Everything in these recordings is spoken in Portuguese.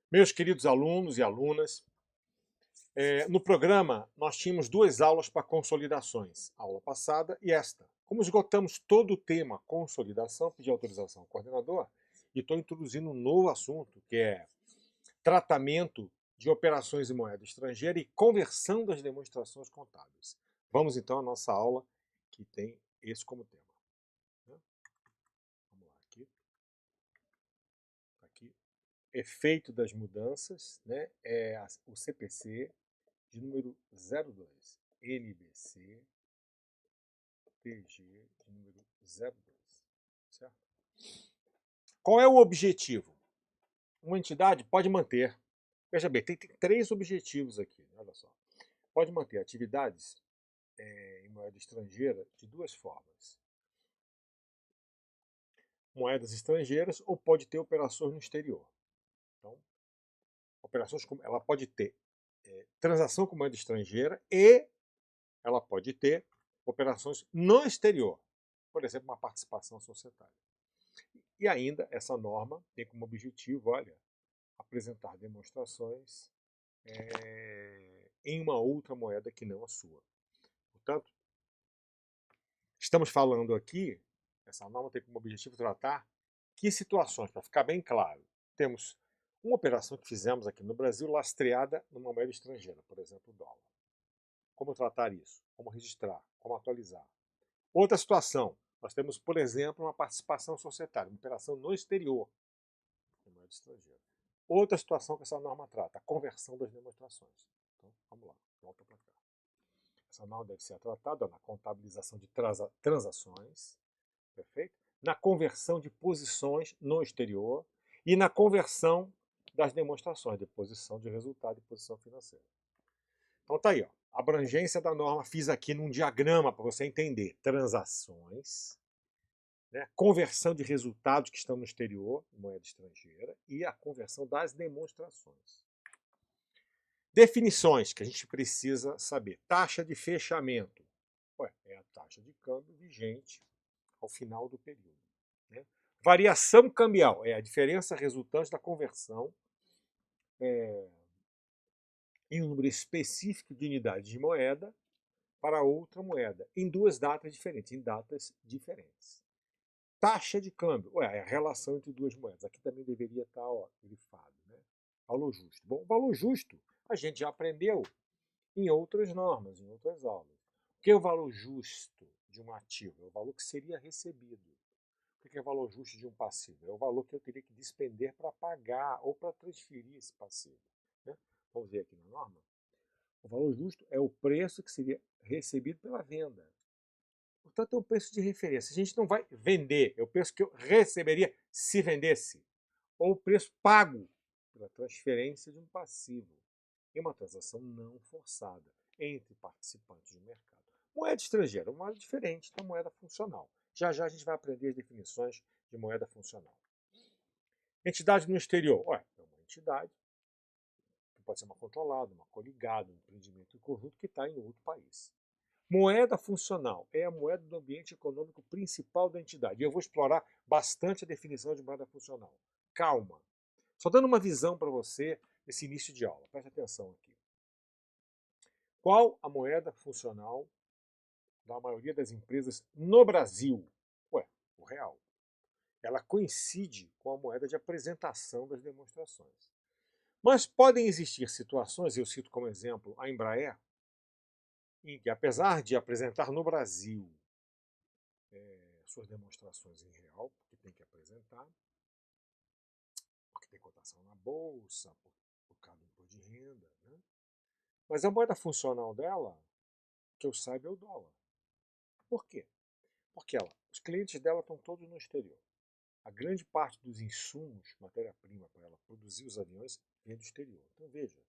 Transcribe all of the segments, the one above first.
Meus queridos alunos e alunas, no programa nós tínhamos duas aulas para consolidações, a aula passada e esta. Como esgotamos todo o tema consolidação, pedi autorização ao coordenador e estou introduzindo um novo assunto, que é tratamento de operações em moeda estrangeira e conversão das demonstrações contábeis. Vamos então à nossa aula, que tem esse como tema. Né? Vamos lá, aqui. Efeito das mudanças, né? É o CPC de número 02, NBC PG de número 02, certo? Qual é o objetivo? Uma entidade pode manter, veja bem, tem três objetivos aqui, olha só. Pode manter atividades em moeda estrangeira de duas formas. Moedas estrangeiras ou pode ter operações no exterior. Então, ela pode ter transação com moeda estrangeira e ela pode ter operações no exterior, por exemplo, uma participação societária. E ainda, essa norma tem como objetivo, olha, apresentar demonstrações em uma outra moeda que não a sua. Portanto, estamos falando aqui, essa norma tem como objetivo tratar que situações, para ficar bem claro, temos uma operação que fizemos aqui no Brasil lastreada numa moeda estrangeira, por exemplo, o dólar. Como tratar isso? Como registrar? Como atualizar? Outra situação, nós temos, por exemplo, uma participação societária, uma operação no exterior, em moeda estrangeira. Outra situação que essa norma trata, a conversão das demonstrações. Então, vamos lá, volta para cá. Essa norma deve ser tratada na contabilização de transações, perfeito? Na conversão de posições no exterior e na conversão das demonstrações de posição de resultado e posição financeira. Então tá aí, ó. A abrangência da norma fiz aqui num diagrama para você entender. Transações, né? Conversão de resultados que estão no exterior, em moeda estrangeira, e a conversão das demonstrações. Definições que a gente precisa saber. Taxa de fechamento. Ué, é a taxa de câmbio vigente ao final do período. Né? Variação cambial é a diferença resultante da conversão em um número específico de unidades de moeda para outra moeda, em duas datas diferentes, em datas diferentes. Taxa de câmbio, é a relação entre duas moedas. Aqui também deveria estar grifado. Né? Valor justo. Bom, valor justo a gente já aprendeu em outras normas, em outras aulas. O que é o valor justo de um ativo? É o valor que seria recebido. O que é o valor justo de um passivo? É o valor que eu teria que despender para pagar ou para transferir esse passivo. Né? Vamos ver aqui na norma. O valor justo é o preço que seria recebido pela venda. Portanto, é um preço de referência. A gente não vai vender, é o preço que eu receberia se vendesse. Ou o preço pago pela transferência de um passivo em uma transação não forçada entre participantes do mercado. Moeda estrangeira, uma moeda diferente da moeda funcional. Já já a gente vai aprender as definições de moeda funcional. Entidade no exterior. É uma entidade que pode ser uma controlada, uma coligada, um empreendimento em conjunto que está em outro país. Moeda funcional é a moeda do ambiente econômico principal da entidade. E eu vou explorar bastante a definição de moeda funcional. Calma. Só dando uma visão para você nesse início de aula. Preste atenção aqui. Qual a moeda funcional da maioria das empresas no Brasil? O real. Ela coincide com a moeda de apresentação das demonstrações. Mas podem existir situações, eu cito como exemplo a Embraer, em que, apesar de apresentar no Brasil suas demonstrações em real, porque tem que apresentar, porque tem cotação na bolsa, por causa do imposto de renda, né? Mas a moeda funcional dela, que eu saiba, é o dólar. Por quê? Porque os clientes dela estão todos no exterior. A grande parte dos insumos, matéria-prima para ela produzir os aviões, vem do exterior. Então veja,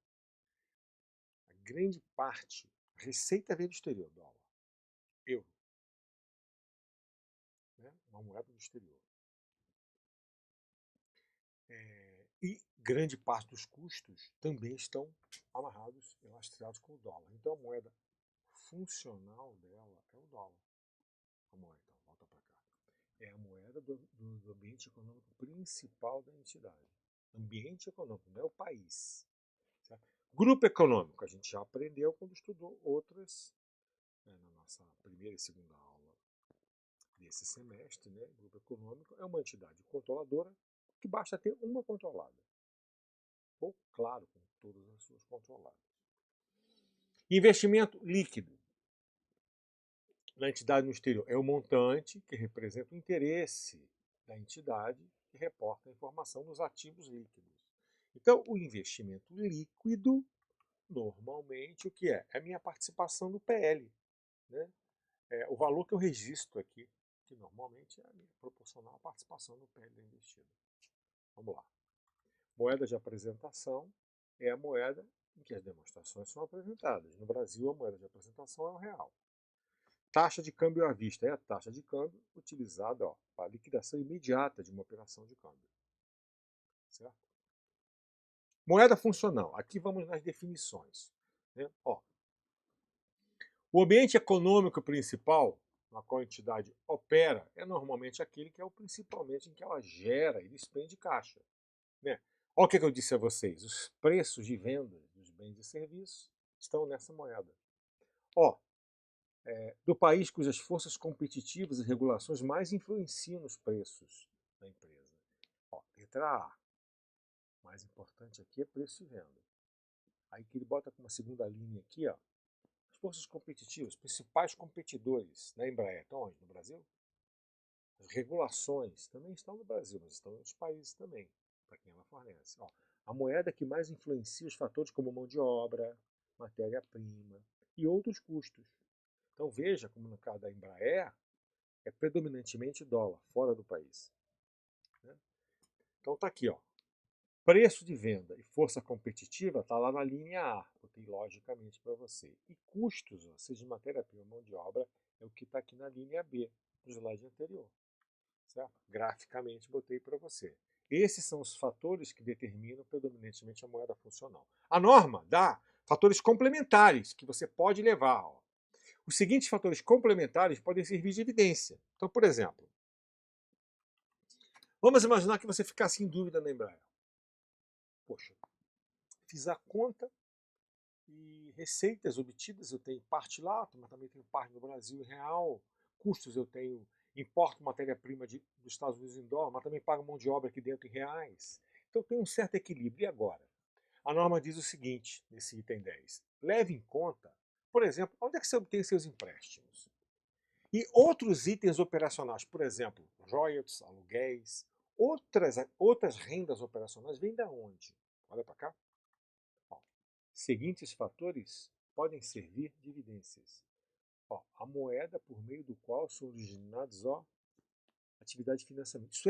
a grande parte, a receita vem do exterior, dólar, euro, né? Uma moeda do exterior. E grande parte dos custos também estão amarrados e lastreados com o dólar. Então a moeda funcional dela é o dólar. A moeda, então, volta para cá. É a moeda do ambiente econômico principal da entidade. Ambiente econômico, não é o país. Certo? Grupo econômico, a gente já aprendeu quando estudou outras, na nossa primeira e segunda aula desse semestre, né? Grupo econômico é uma entidade controladora que basta ter uma controlada. Ou, claro, com todas as suas controladas. Investimento líquido na entidade no exterior é o montante que representa o interesse da entidade que reporta a informação nos ativos líquidos. Então, o investimento líquido, normalmente, o que é? É a minha participação no PL. Né? É o valor que eu registro aqui, que normalmente é proporcional à participação no PL da investida. Vamos lá. Moeda de apresentação é a moeda em que as demonstrações são apresentadas. No Brasil, a moeda de apresentação é o real. Taxa de câmbio à vista é a taxa de câmbio utilizada para a liquidação imediata de uma operação de câmbio. Certo? Moeda funcional. Aqui vamos nas definições. Né? O ambiente econômico principal na qual a entidade opera é normalmente aquele que é o principalmente em que ela gera e despende caixa. Né? Olha o que eu disse a vocês. Os preços de venda dos bens e serviços estão nessa moeda. Do país cujas forças competitivas e regulações mais influenciam os preços da empresa. Letra A. Mais importante aqui é preço de venda. Aí que ele bota com uma segunda linha aqui, as forças competitivas, os principais competidores da Embraer estão onde? No Brasil? As regulações também estão no Brasil, mas estão em outros países também, para quem ela fornece. A moeda que mais influencia os fatores como mão de obra, matéria-prima e outros custos. Então veja como no caso da Embraer é predominantemente dólar, fora do país. Né? Então está aqui, preço de venda e força competitiva está lá na linha A, botei logicamente para você. E custos, seja de matéria-prima ou mão de obra, é o que está aqui na linha B, do slide anterior. Certo? Graficamente botei para você. Esses são os fatores que determinam predominantemente a moeda funcional. A norma dá fatores complementares que você pode levar. Os seguintes fatores complementares podem servir de evidência. Então, por exemplo, vamos imaginar que você ficasse em dúvida na Embraer. Poxa, fiz a conta e receitas obtidas eu tenho parte lá, mas também tenho parte no Brasil em real. Custos eu tenho, importo matéria-prima dos Estados Unidos em dólar, mas também pago mão de obra aqui dentro em reais. Então tem um certo equilíbrio. E agora? A norma diz o seguinte, nesse item 10. Leve em conta, por exemplo, onde é que você obtém seus empréstimos? E outros itens operacionais, por exemplo, royalties, aluguéis, outras rendas operacionais, vêm da onde? Olha para cá. Seguintes fatores podem servir de evidências. A moeda por meio do qual são originados atividade de financiamento. Isso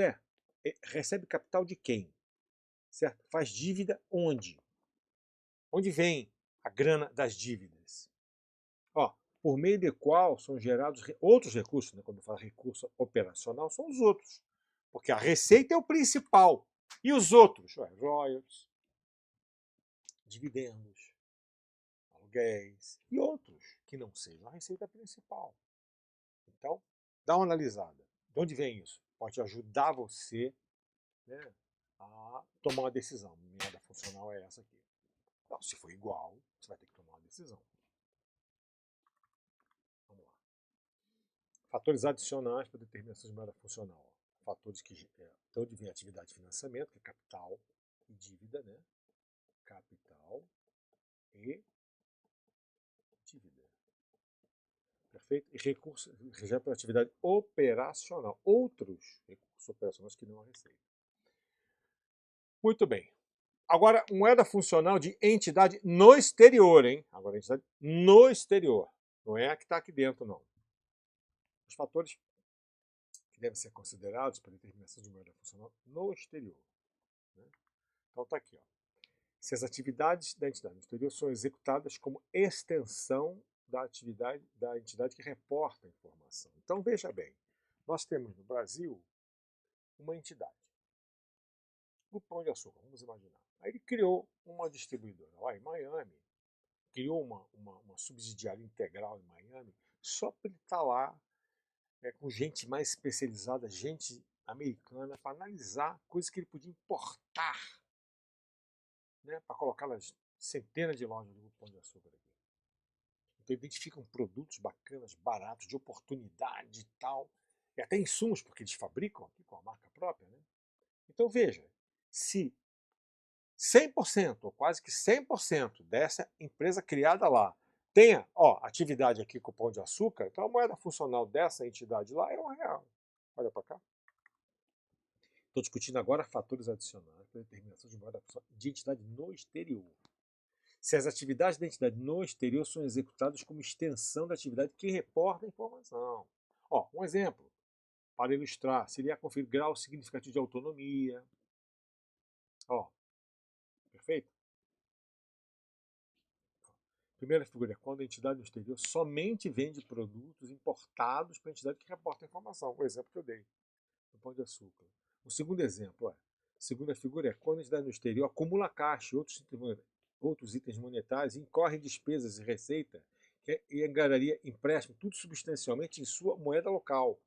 recebe capital de quem? Certo? Faz dívida onde? Onde vem a grana das dívidas? Por meio do qual são gerados outros recursos, né? Quando eu falo recurso operacional, são os outros. Porque a receita é o principal. E os outros? Royalties, dividendos, aluguéis e outros que não sejam a receita principal. Então, dá uma analisada. De onde vem isso? Pode ajudar você, né, a tomar uma decisão. Minha moeda funcional é essa aqui. Então, se for igual, você vai ter que tomar uma decisão. Vamos lá. Fatores adicionais para determinação de moeda funcional. Fatores que de onde vem a atividade de financiamento, que é capital e dívida, né? Capital e dívida. Perfeito? E recurso já para atividade operacional. Outros recursos operacionais que não a receita. Muito bem. Agora, moeda funcional de entidade no exterior, hein? Agora, entidade no exterior. Não é a que está aqui dentro, não. Os fatores que devem ser considerados para a determinação de moeda funcional no exterior. Né? Então, está aqui. Se as atividades da entidade no exterior são executadas como extensão da atividade da entidade que reporta a informação. Então, veja bem, nós temos no Brasil uma entidade. O Pão de Açúcar, vamos imaginar. Aí ele criou uma distribuidora lá em Miami, criou uma subsidiária integral em Miami, só para ele estar lá com gente mais especializada, gente americana, para analisar coisas que ele podia importar né, para colocar nas centenas de lojas do Grupo Pão de Açúcar aqui. Então identificam produtos bacanas, baratos, de oportunidade e tal, e até insumos, porque eles fabricam aqui com a marca própria, né? Então veja, se 100% ou quase que 100% dessa empresa criada lá tenha atividade aqui com o Pão de Açúcar, então a moeda funcional dessa entidade lá é R$1. Olha para cá. Estou discutindo agora fatores adicionais para determinação de moeda funcional de entidade no exterior. Se as atividades da entidade no exterior são executadas como extensão da atividade que reporta a informação. Um exemplo, para ilustrar, seria conferir grau significativo de autonomia. Perfeito? Primeira figura é quando a entidade no exterior somente vende produtos importados para a entidade que reporta a informação. O exemplo que eu dei, do Pão de Açúcar. O segundo exemplo segunda figura é quando a entidade no exterior acumula caixa e outros itens monetários, incorre em despesas e receita e angararia empréstimo, tudo substancialmente em sua moeda local.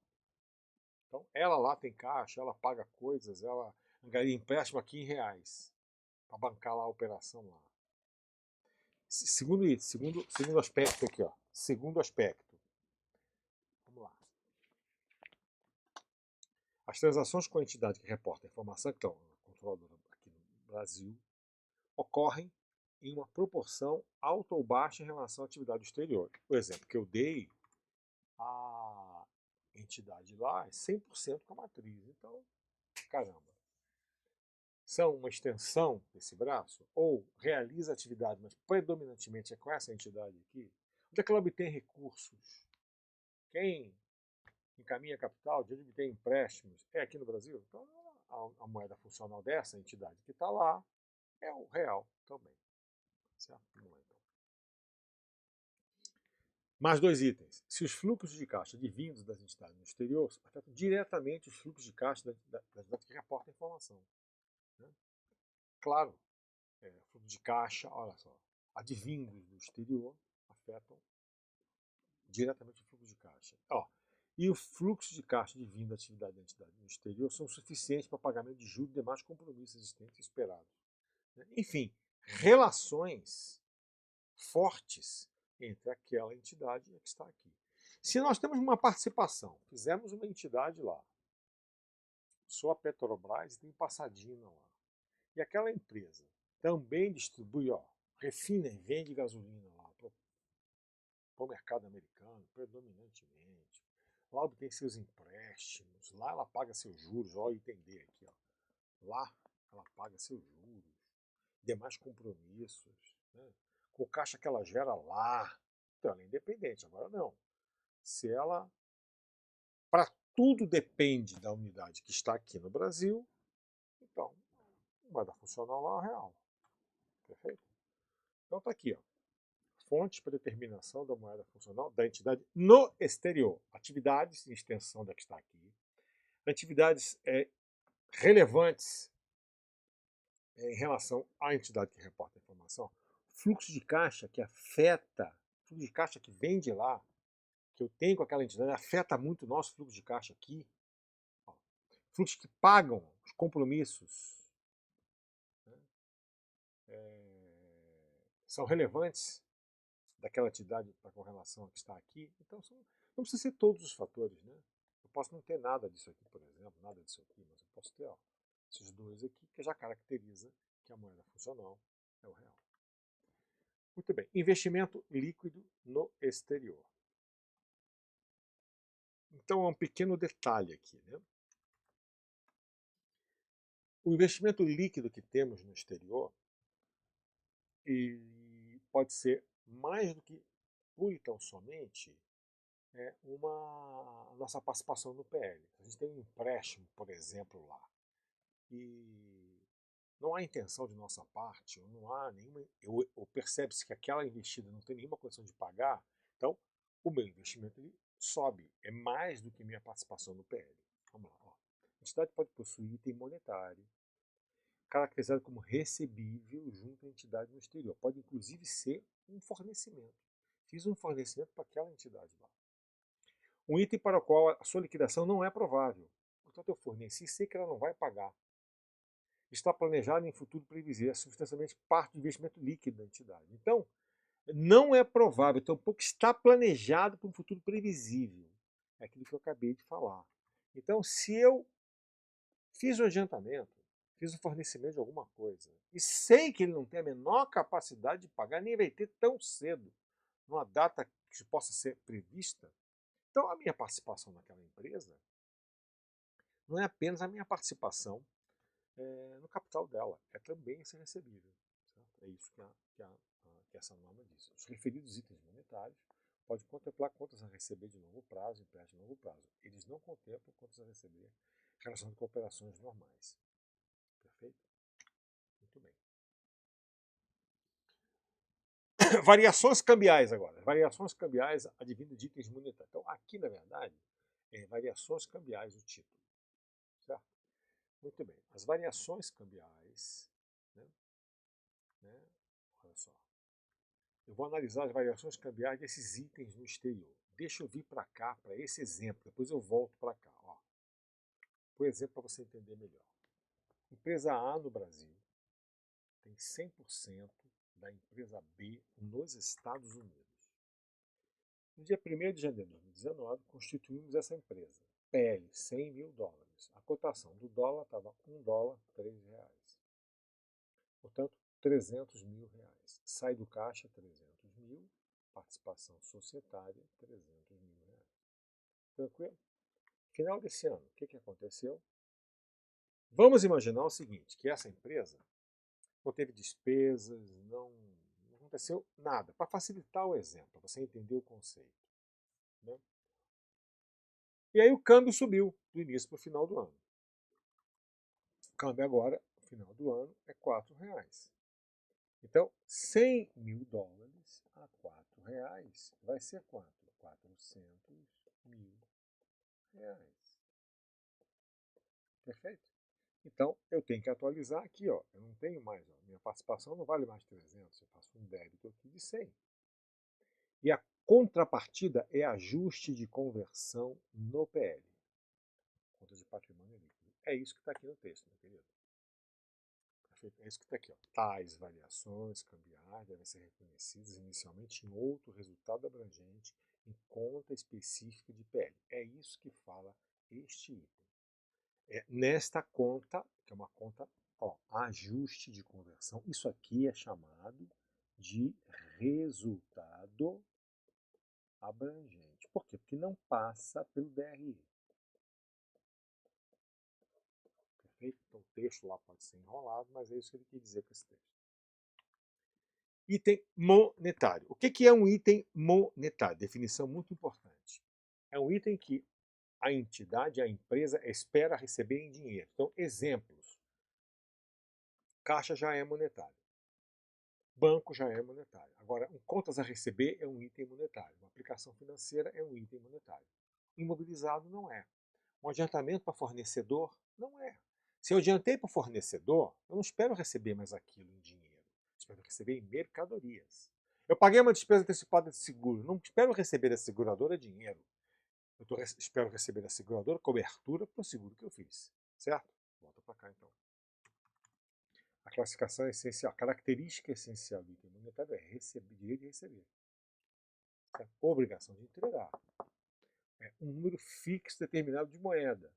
Então, ela lá tem caixa, ela paga coisas, ela angararia empréstimo aqui em reais, para bancar lá a operação lá. Segundo aspecto aqui, segundo aspecto. Vamos lá. As transações com a entidade que reporta a informação, que estão na controladora aqui no Brasil, ocorrem em uma proporção alta ou baixa em relação à atividade exterior. O exemplo que eu dei, a entidade lá é 100% com a matriz. Então, caramba. São uma extensão desse braço? Ou realiza atividade, mas predominantemente é com essa entidade aqui? Onde é que ela obtém recursos? Quem encaminha capital, de onde obtém empréstimos, é aqui no Brasil? Então, a moeda funcional dessa entidade que está lá é o real também. Certo? Vamos lá, então. Mais dois itens. Se os fluxos de caixa advindos das entidades no exterior afetam diretamente os fluxos de caixa das entidades que reportam a informação. Né? Claro, fluxo de caixa, olha só, advindos do exterior afetam diretamente o fluxo de caixa. E o fluxo de caixa advindo da atividade da entidade no exterior são suficientes para pagamento de juros e demais compromissos existentes e esperados. Enfim, relações fortes entre aquela entidade e a que está aqui. Se nós temos uma participação, fizemos uma entidade lá, sou a Petrobras e tem Passadina lá, e aquela empresa também distribui, refina e vende gasolina lá para o mercado americano, predominantemente. Lá obtém seus empréstimos, lá ela paga seus juros, olha o item D aqui, lá ela paga seus juros, demais compromissos, né? Com o caixa que ela gera lá, então ela é independente. Agora não. Se ela, para tudo depende da unidade que está aqui no Brasil, então moeda funcional lá é real. Perfeito? Então está aqui, fontes para determinação da moeda funcional da entidade no exterior. Atividades em extensão da que está aqui. Atividades relevantes em relação à entidade que reporta a informação. Fluxo de caixa que afeta, fluxo de caixa que vem de lá, que eu tenho com aquela entidade, afeta muito o nosso fluxo de caixa aqui. Fluxos que pagam os compromissos, né, são relevantes daquela entidade com relação a que está aqui. Então, não precisa ser todos os fatores. Né? Eu posso não ter nada disso aqui, por exemplo, nada disso aqui, mas eu posso ter esses dois aqui, que já caracteriza que a moeda funcional é o real. Muito bem. Investimento líquido no exterior. Então, é um pequeno detalhe aqui. Né? O investimento líquido que temos no exterior pode ser mais do que pura e tão somente a nossa participação no PL. A gente tem um empréstimo, por exemplo, lá, e não há intenção de nossa parte, ou não há nenhuma, ou percebe-se que aquela investida não tem nenhuma condição de pagar, então o meu investimento ele sobe, é mais do que minha participação no PL. Vamos lá. A entidade pode possuir item monetário, caracterizado como recebível junto à entidade no exterior. Pode inclusive ser um fornecimento. Fiz um fornecimento para aquela entidade lá. Um item para o qual a sua liquidação não é provável. Portanto, eu forneci, sei que ela não vai pagar. está planejado em futuro previsível, é substancialmente parte do investimento líquido da entidade. Então, não é provável, tampouco está planejado para um futuro previsível. É aquilo que eu acabei de falar. Então, se eu fiz o adiantamento, fiz o fornecimento de alguma coisa, e sei que ele não tem a menor capacidade de pagar, nem vai ter tão cedo, numa data que possa ser prevista, então a minha participação naquela empresa não é apenas a minha participação no capital dela, é também esse recebível. Certo? É isso que essa norma diz. Os referidos itens monetários podem contemplar contas a receber de longo prazo, empréstimo de longo prazo. Eles não contemplam contas a receber relacionadas com operações normais. Perfeito? Muito bem. Variações cambiais agora. Variações cambiais advindas de itens monetários. Então, aqui, na verdade, é variações cambiais o título. Certo? Muito bem. As variações cambiais, né, olha só. Eu vou analisar as variações cambiais desses itens no exterior. Deixa eu vir para cá, para esse exemplo. Depois eu volto para cá. Ó. Por exemplo, para você entender melhor. Empresa A no Brasil tem 100% da empresa B nos Estados Unidos. No dia 1º de janeiro de 2019, constituímos essa empresa. PL, 100 mil dólares. A cotação do dólar estava $1, R$3. Portanto, 300 mil reais. Sai do caixa 300 mil, participação societária 300 mil reais. Tranquilo? Final desse ano, o que aconteceu? Vamos imaginar o seguinte, que essa empresa não teve despesas, não aconteceu nada. Para facilitar o exemplo, para você entender o conceito. Né? E aí o câmbio subiu do início para o final do ano. O câmbio agora, no final do ano, é R$4. Então, 100 mil dólares a R$4 vai ser quanto? 400 mil reais. Perfeito? Então, eu tenho que atualizar aqui, ó. Eu não tenho mais, ó. Minha participação não vale mais 300, eu faço um débito aqui de 100. E a contrapartida é ajuste de conversão no PL. Conta de patrimônio líquido. É isso que está aqui no texto, meu querido. Perfeito? É isso que está aqui, ó. Tais variações cambiais devem ser reconhecidas inicialmente em outro resultado abrangente em conta específica de PL. É isso que fala este item. Nesta conta, que é uma conta, ó, ajuste de conversão, isso aqui é chamado de resultado abrangente. Por quê? Porque não passa pelo DRE. Perfeito? Então o texto lá pode ser enrolado, mas é isso que ele quer dizer com esse texto. Item monetário. O que é um item monetário? Definição muito importante. É um item que a entidade, a empresa, espera receber em dinheiro. Então, exemplos. Caixa já é monetário. Banco já é monetário. Agora, contas a receber é um item monetário. Uma aplicação financeira é um item monetário. Imobilizado não é. Um adiantamento para fornecedor não é. Se eu adiantei para o fornecedor, eu não espero receber mais aquilo em dinheiro. Eu espero receber em mercadorias. Eu paguei uma despesa antecipada de seguro. Não espero receber da seguradora dinheiro. Espero receber da seguradora cobertura para o seguro que eu fiz. Certo? Volta para cá então. A classificação é essencial. A característica essencial do item monetário é direito de receber. Certo? Obrigação de entregar. É um número fixo determinado de moeda.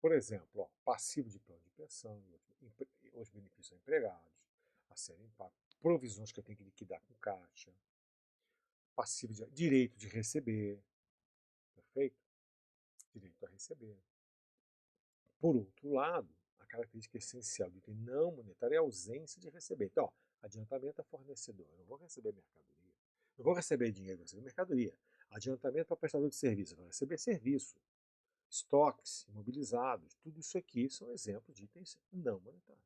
Por exemplo, ó, passivo de plano de pensão, os benefícios empregados, a serem pagos, provisões que eu tenho que liquidar com caixa, passivo de direito de receber, perfeito? Direito a receber. Por outro lado, a característica essencial do item não monetário é a ausência de receber. Então, ó, adiantamento a fornecedor, eu não vou receber mercadoria. Eu vou receber dinheiro, vou receber mercadoria. Adiantamento para prestador de serviço, eu vou receber serviço. Estoques imobilizados, tudo isso aqui são exemplos de itens não monetários.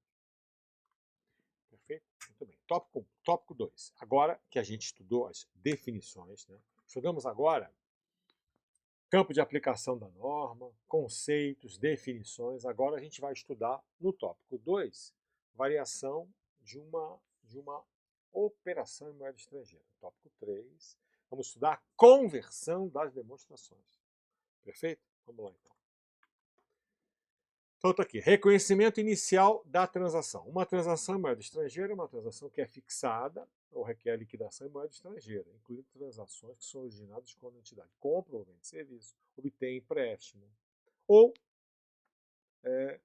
Perfeito? Muito bem. Tópico 1. Tópico 2. Agora que a gente estudou as definições, né? Estudamos agora campo de aplicação da norma, conceitos, definições. Agora a gente vai estudar no tópico 2 variação de uma operação em moeda estrangeira. Tópico 3, vamos estudar a conversão das demonstrações. Perfeito? Vamos lá então. Então está aqui, reconhecimento inicial da transação. Uma transação em moeda estrangeira é uma transação que é fixada ou requer liquidação em moeda estrangeira, incluindo transações que são originadas quando a entidade compra ou vende serviço, obtém empréstimo, ou,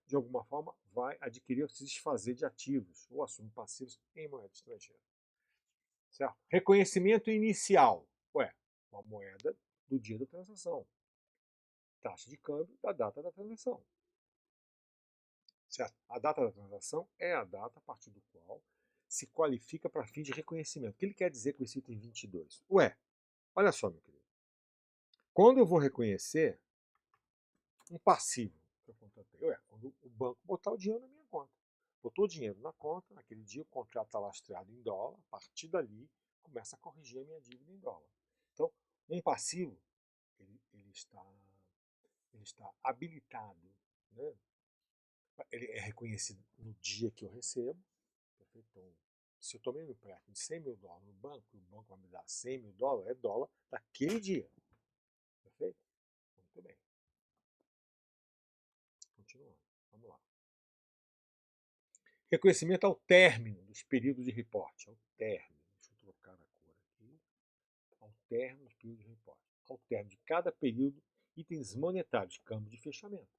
de alguma forma, vai adquirir ou se desfazer de ativos, ou assume passivos em moeda estrangeira. Certo? Reconhecimento inicial. Ué, uma moeda do dia da transação. Taxa de câmbio da data da transação. Certo? A data da transação é a data a partir do qual se qualifica para fim de reconhecimento. O que ele quer dizer com esse item 22? Ué, olha só, meu querido. Quando eu vou reconhecer um passivo que eu contratei, ué, quando o banco botar o dinheiro na minha conta. Botou o dinheiro na conta, naquele dia o contrato está lastreado em dólar, a partir dali começa a corrigir a minha dívida em dólar. Então, um passivo, ele está habilitado, né? Ele é reconhecido no dia que eu recebo. Perfeito? Então, se eu tomei um empréstimo de 100 mil dólares no banco, e o banco vai me dar 100 mil dólares, é dólar daquele dia. Perfeito? Muito bem. Continuando. Vamos lá. Reconhecimento ao término dos períodos de reporte. Ao término. Deixa eu trocar a cor aqui. Ao término dos períodos de reporte. Ao término de cada período, itens monetários, câmbio de fechamento.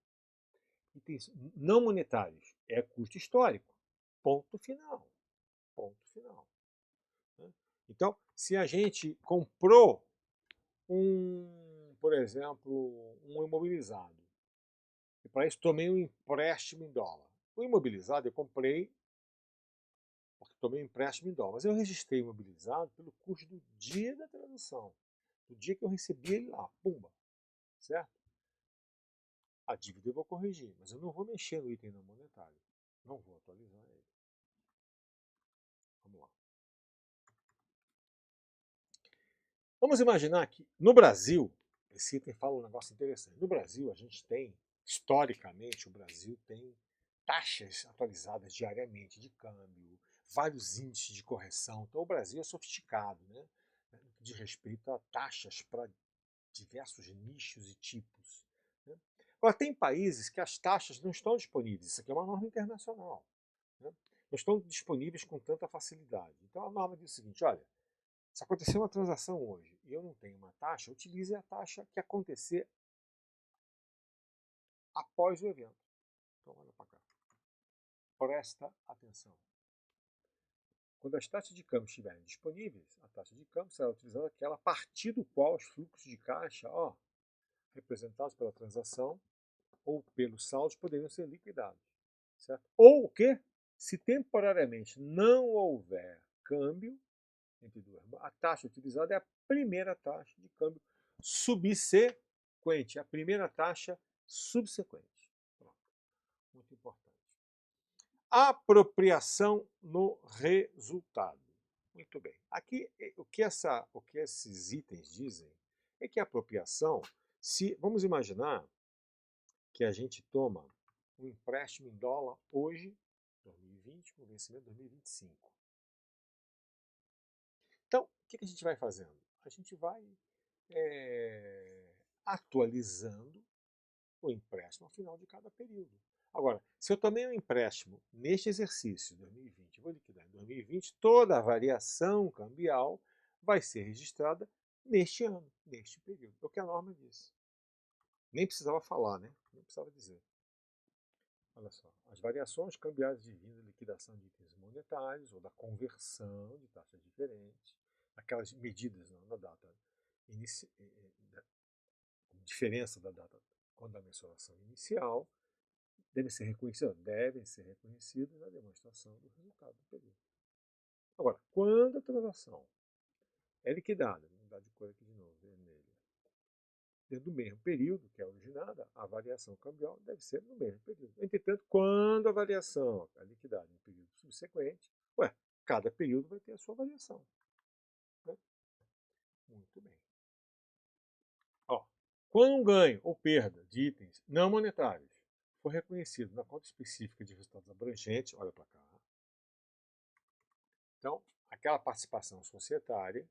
Itens não monetários é custo histórico. Ponto final. Ponto final. Então, se a gente comprou por exemplo, um imobilizado, e para isso tomei um empréstimo em dólar. O imobilizado eu comprei porque tomei um empréstimo em dólar, mas eu registrei o imobilizado pelo custo do dia da transação, do dia que eu recebi ele lá, pumba, certo? A dívida eu vou corrigir, mas eu não vou mexer no item não monetário, não vou atualizar ele. Vamos lá. Vamos imaginar que no Brasil, esse item fala um negócio interessante. No Brasil, a gente tem, historicamente, o Brasil tem taxas atualizadas diariamente de câmbio, vários índices de correção. Então, o Brasil é sofisticado, né? De respeito a taxas para diversos nichos e tipos. Né? Agora, tem países que as taxas não estão disponíveis. Isso aqui é uma norma internacional. Né? Não estão disponíveis com tanta facilidade. Então, a norma diz o seguinte: olha, se acontecer uma transação hoje e eu não tenho uma taxa, utilize a taxa que acontecer após o evento. Então, olha para cá. Presta atenção. Quando as taxas de câmbio estiverem disponíveis, a taxa de câmbio será utilizada aquela a partir do qual os fluxos de caixa, representados pela transação ou pelos saldos, poderiam ser liquidados. Certo? Ou o quê? Se temporariamente não houver câmbio entre duas, a taxa utilizada é a primeira taxa de câmbio subsequente, a primeira taxa subsequente. Pronto. Muito importante. Apropriação no resultado. Muito bem. Aqui, o que esses itens dizem é que a apropriação, vamos imaginar que a gente toma um empréstimo em dólar hoje, 2020, com vencimento 2025. Então, o que a gente vai fazendo? A gente vai atualizando o empréstimo ao final de cada período. Agora, se eu tomei um empréstimo neste exercício, 2020, vou liquidar em 2020, toda a variação cambial vai ser registrada neste ano, neste período. É o que a norma diz. Nem precisava falar, né? Nem precisava dizer. Olha só, as variações cambiais advindas da liquidação de itens monetários ou da conversão de taxas diferentes, aquelas medidas na data diferença da data quando a mensuração inicial, devem ser reconhecidas na demonstração do resultado do período. Agora, quando a transação é liquidada, vou mudar de cor aqui de novo, vermelho, dentro do mesmo período que é originada, a variação cambial deve ser no mesmo período. Entretanto, quando a variação é liquidada em período subsequente, cada período vai ter a sua variação. Né? Muito bem. Quando um ganho ou perda de itens não monetários for reconhecido na conta específica de resultados abrangentes, olha para cá. Então, aquela participação societária,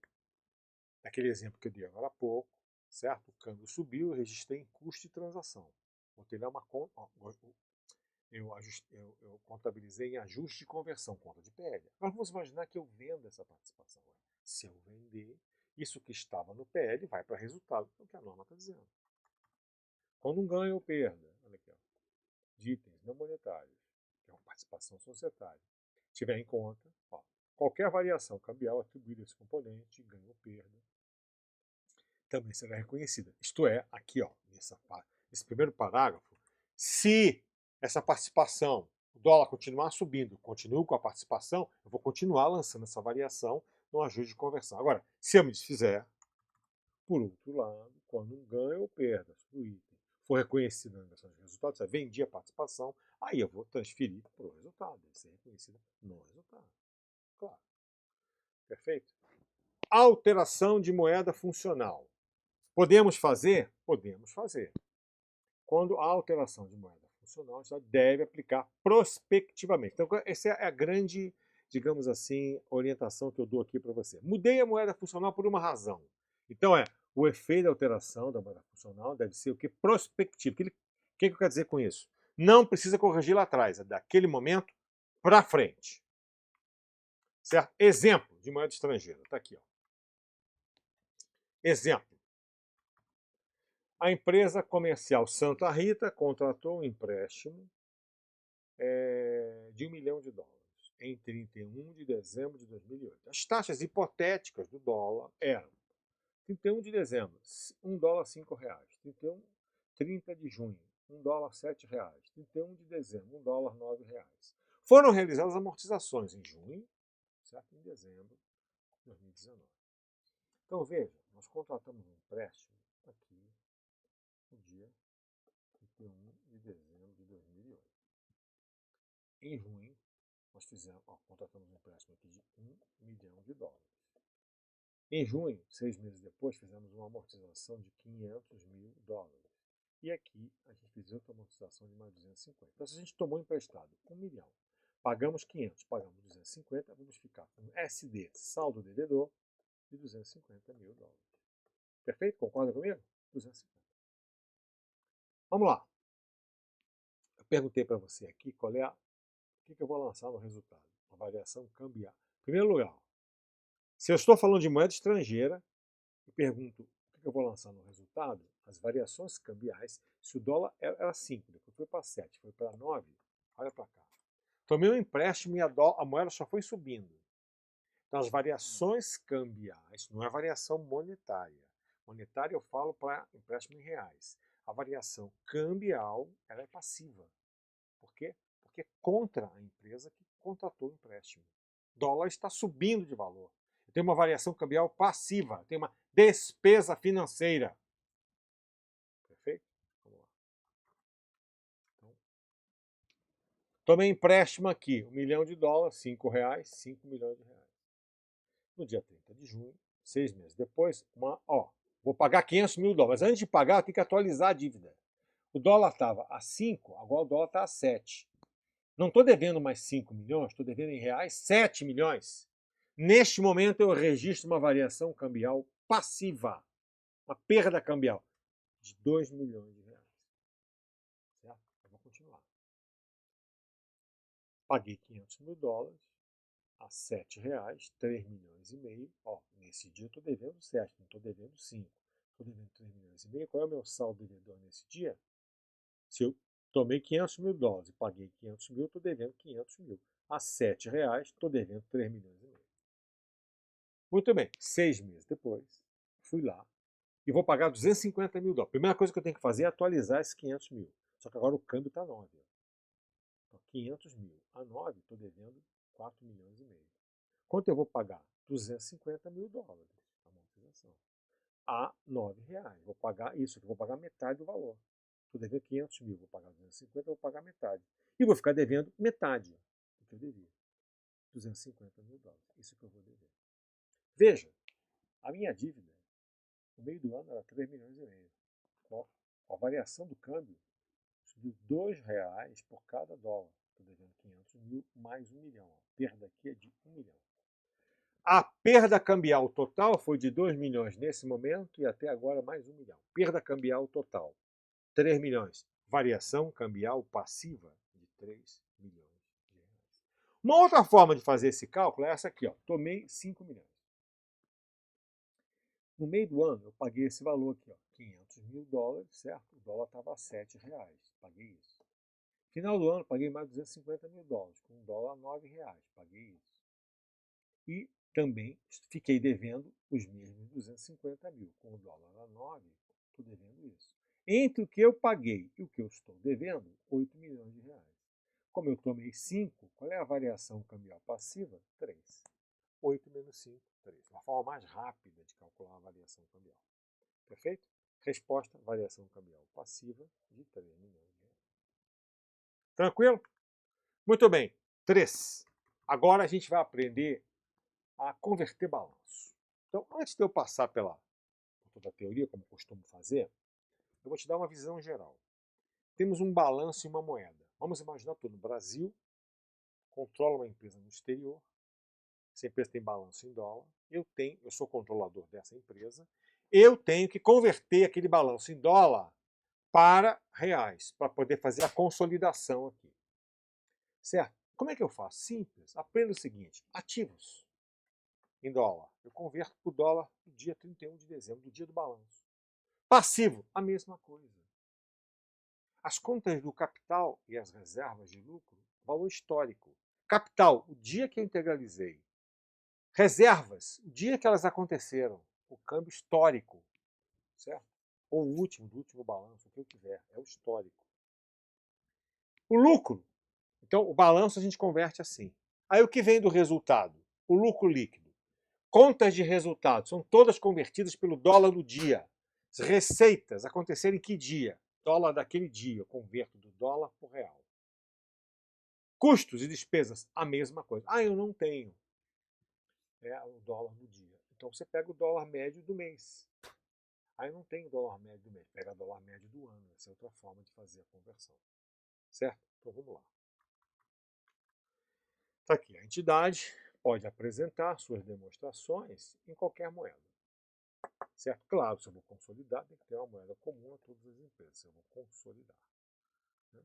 naquele exemplo que eu dei agora há pouco, certo? O câmbio subiu, eu registrei em custo de transação. Botei lá uma conta. eu contabilizei em ajuste de conversão, conta de PL. Agora vamos imaginar que eu vendo essa participação. Se eu vender, isso que estava no PL vai para resultado, é o que a norma está dizendo. Quando um ganho ou perda, olha aqui, ó, de itens não monetários, que é uma participação societária, tiver em conta, ó, qualquer variação cambial atribuída a esse componente, ganho ou perda, também será reconhecida. Isto é, aqui, ó, nesse primeiro parágrafo, se essa participação, o dólar continuar subindo, continuo com a participação, eu vou continuar lançando essa variação no ajuste de conversão. Agora, se eu me desfizer, por outro lado, quando um ganho ou perda do item for reconhecido na negação de resultados, você vendi a participação, aí eu vou transferir para o resultado, deve ser reconhecida no resultado. Claro. Perfeito? Alteração de moeda funcional. Podemos fazer? Podemos fazer. Quando a alteração de moeda funcional, já deve aplicar prospectivamente. Então, essa é a grande, digamos assim, orientação que eu dou aqui para você. Mudei a moeda funcional por uma razão. Então, o efeito da alteração da moeda funcional deve ser o que? Prospectivo. O que eu quero dizer com isso? Não precisa corrigir lá atrás, é daquele momento para frente. Certo? Exemplo de moeda estrangeira. Está aqui, ó. Exemplo. A empresa comercial Santa Rita contratou um empréstimo de $1 milhão em 31 de dezembro de 2008. As taxas hipotéticas do dólar eram 31 de dezembro, $1 R$ 5. 30 de junho, $1 R$ 7. 31 de dezembro, $1 R$ 9. Foram realizadas amortizações em junho, certo? Em dezembro de 2019. Então veja, nós contratamos um empréstimo aqui no dia 31 de dezembro de 2008. Em junho, nós contratamos um empréstimo aqui de $1 milhão. Em junho, 6 meses depois, fizemos uma amortização de $500 mil. E aqui a gente fez outra amortização de mais 250. Então, se a gente tomou emprestado $1 milhão, pagamos 500, pagamos 250, vamos ficar com SD, saldo devedor, de $250 mil. Perfeito? Concorda comigo? 250. Vamos lá. Eu perguntei para você aqui qual é o que eu vou lançar no resultado. Uma variação cambial. Em primeiro lugar, se eu estou falando de moeda estrangeira, eu pergunto o que eu vou lançar no resultado, as variações cambiais, se o dólar era 5, depois foi para 7, foi para 9, olha para cá. Tomei um empréstimo e a moeda só foi subindo. Então, as variações cambiais, não é variação monetária. Monetária eu falo para empréstimo em reais. A variação cambial, ela é passiva. Por quê? Porque é contra a empresa que contratou o empréstimo. O dólar está subindo de valor. Tem uma variação cambial passiva, tem uma despesa financeira. Perfeito? Vamos lá. Então, tomei empréstimo aqui, $1 milhão, R$ 5, R$ 5 milhões. No dia 30 de junho, 6 meses depois, vou pagar $500 mil. Mas antes de pagar, eu tenho que atualizar a dívida. O dólar estava a 5, agora o dólar está a 7. Não estou devendo mais 5 milhões, estou devendo em reais 7 milhões. Neste momento, eu registro uma variação cambial passiva, uma perda cambial de $2 milhões. Certo? Eu vou continuar. Paguei $500 mil a R$ 7, 3 milhões e meio. Nesse dia eu estou devendo 7, não estou devendo 5. Estou devendo 3 milhões e meio. Qual é o meu saldo devedor nesse dia? Se eu tomei $500 mil e paguei 500 mil, estou devendo 500 mil. A R$ 7, estou devendo 3 milhões e meio. Muito bem, 6 meses depois, fui lá e vou pagar $250 mil. A primeira coisa que eu tenho que fazer é atualizar esses 500 mil. Só que agora o câmbio está 9. Então, 500 mil a 9, estou devendo 4 milhões e meio. Quanto eu vou pagar? $250 mil a amortização. A R$ 9. Vou pagar isso, eu vou pagar metade do valor. Estou devendo 500 mil, vou pagar 250, vou pagar metade. E vou ficar devendo metade do que eu devia. $250 mil. Isso que eu vou dever. Veja, a minha dívida, no meio do ano, era 3 milhões e meio. A variação do câmbio subiu R$ 2 por cada dólar. Estou devendo 500 mil mais 1 milhão. A perda aqui é de 1 milhão. A perda cambial total foi de 2 milhões nesse momento e até agora mais 1 milhão. Perda cambial total, 3 milhões. Variação cambial passiva de 3 milhões de reais. Uma outra forma de fazer esse cálculo é essa aqui, ó. Tomei 5 milhões. No meio do ano, eu paguei esse valor aqui, ó, 500 mil dólares, certo? O dólar estava a 7 reais, paguei isso. Final do ano, paguei mais 250 mil dólares, com o dólar a 9 reais, paguei isso. E também fiquei devendo os mesmos 250 mil, com o dólar a 9, estou devendo isso. Entre o que eu paguei e o que eu estou devendo, 8 milhões de reais. Como eu tomei 5, qual é a variação cambial passiva? 3. 8 menos 5, 3. Uma forma mais rápida de calcular a variação cambial. Perfeito? Resposta, variação cambial passiva de 3 milhões de reais. Tranquilo? Muito bem. 3. Agora a gente vai aprender a converter balanço. Então, antes de eu passar por toda a teoria, como costumo fazer, eu vou te dar uma visão geral. Temos um balanço e uma moeda. Vamos imaginar que estou no Brasil, controlo uma empresa no exterior, essa empresa tem balanço em dólar, eu sou controlador dessa empresa, eu tenho que converter aquele balanço em dólar para reais, para poder fazer a consolidação aqui. Certo? Como é que eu faço? Simples. Aprenda o seguinte: ativos em dólar. Eu converto para o dólar no dia 31 de dezembro, do dia do balanço. Passivo, a mesma coisa. As contas do capital e as reservas de lucro, valor histórico. Capital, o dia que eu integralizei. Reservas, o dia que elas aconteceram. O câmbio histórico, certo? Ou o último, do último balanço, o que eu tiver, é o histórico. O lucro, então o balanço a gente converte assim. Aí o que vem do resultado? O lucro líquido. Contas de resultados são todas convertidas pelo dólar do dia. As receitas aconteceram em que dia? Dólar daquele dia. Eu converto do dólar para o real. Custos e despesas, a mesma coisa. Ah, eu não tenho. É o dólar do dia. Então você pega o dólar médio do mês. Aí não tem o dólar médio do mês. Pega o dólar médio do ano. Essa é outra forma de fazer a conversão. Certo? Então vamos lá. Está aqui. A entidade pode apresentar suas demonstrações em qualquer moeda. Certo? Claro, se eu vou consolidar, tem que ter uma moeda comum a todas as empresas. Eu vou consolidar. Né?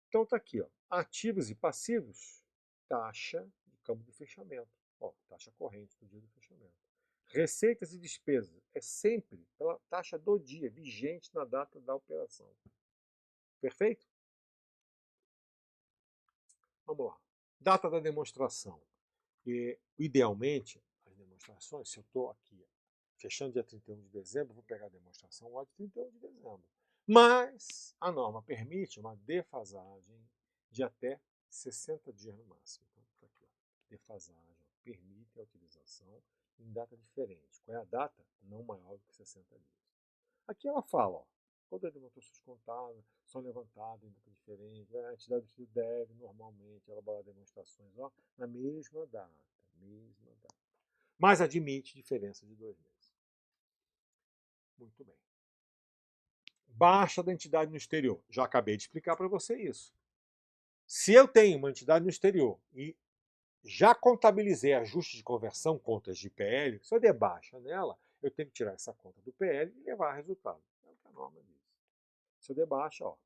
Então está aqui, ó, ativos e passivos, taxa de câmbio de fechamento. Ó, taxa corrente do dia do fechamento. Receitas e despesas é sempre pela taxa do dia, vigente na data da operação. Perfeito? Vamos lá. Data da demonstração. E, idealmente, as demonstrações, se eu estou aqui fechando dia 31 de dezembro, vou pegar a demonstração lá de 31 de dezembro. Mas a norma permite uma defasagem de até 60 dias no máximo. Então, tá aqui, ó. Defasagem permite a utilização em data diferente. Qual é a data? Não maior do que 60 dias. Aqui ela fala, ó, todas as demonstrações contábeis são levantadas em data diferente. A entidade deve normalmente elaborar demonstrações, ó, na mesma data. Mas admite diferença de 2 meses. Muito bem. Baixa da entidade no exterior. Já acabei de explicar para você isso. Se eu tenho uma entidade no exterior e já contabilizei ajuste de conversão, contas de PL, se eu der baixa nela, eu tenho que tirar essa conta do PL e levar resultado. É o que a norma diz. Se eu der baixa, ó,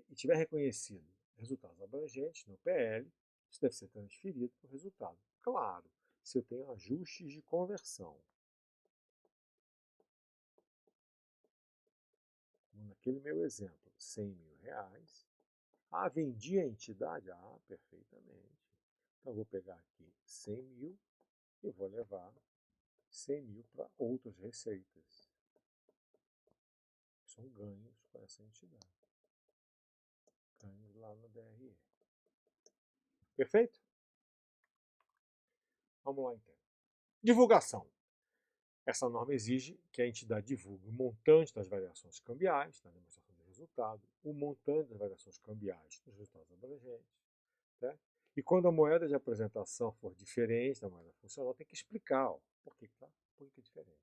e tiver reconhecido resultados abrangentes no PL, isso deve ser transferido para o resultado. Claro, se eu tenho ajustes de conversão. Naquele meu exemplo, 100 mil reais. Ah, vendi a entidade? Ah, perfeitamente. Então, eu vou pegar aqui 100 mil e vou levar 100 mil para outras receitas. São ganhos para essa entidade. Ganhos lá no DRE. Perfeito? Vamos lá, então. Divulgação. Essa norma exige que a entidade divulgue o montante das variações cambiais, na demonstração de resultado, o montante das variações cambiais nos resultados abrangentes. Né? E quando a moeda de apresentação for diferente da moeda funcional, tem que explicar ó, por que é diferente.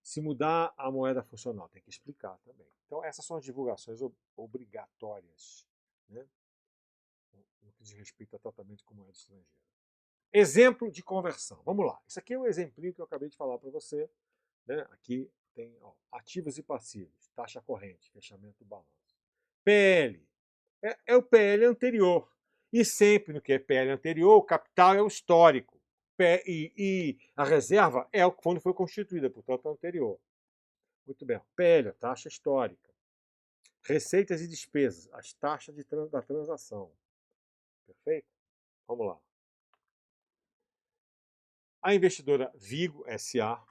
Se mudar a moeda funcional, tem que explicar também. Então, essas são as divulgações obrigatórias, né? No que diz respeito a tratamento com moeda estrangeira. Exemplo de conversão. Vamos lá. Isso aqui é um exemplinho que eu acabei de falar para você. Né? Aqui tem ó, ativos e passivos, taxa corrente, fechamento do balanço. PL, É o PL anterior. E sempre no que é PL anterior, o capital é o histórico. E a reserva é o quando foi constituída, portanto, é o anterior. Muito bem. PL, a taxa histórica. Receitas e despesas, as taxas da transação. Perfeito? Vamos lá. A investidora Vigo SA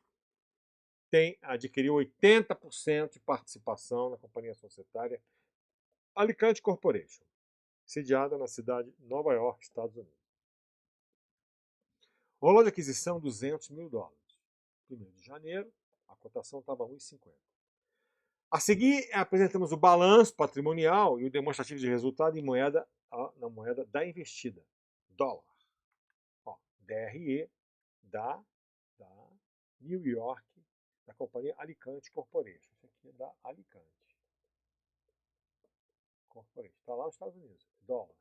adquiriu 80% de participação na companhia societária Alicante Corporation, sediada na cidade de Nova York, Estados Unidos. Rolou de aquisição $200 mil. 1º de janeiro, a cotação estava 1,50. A seguir, apresentamos o balanço patrimonial e o demonstrativo de resultado na moeda da investida, dólar. Ó, DRE da New York, da companhia Alicante Corporation. Isso aqui é da Alicante Corporation. Está lá nos Estados Unidos, dólar.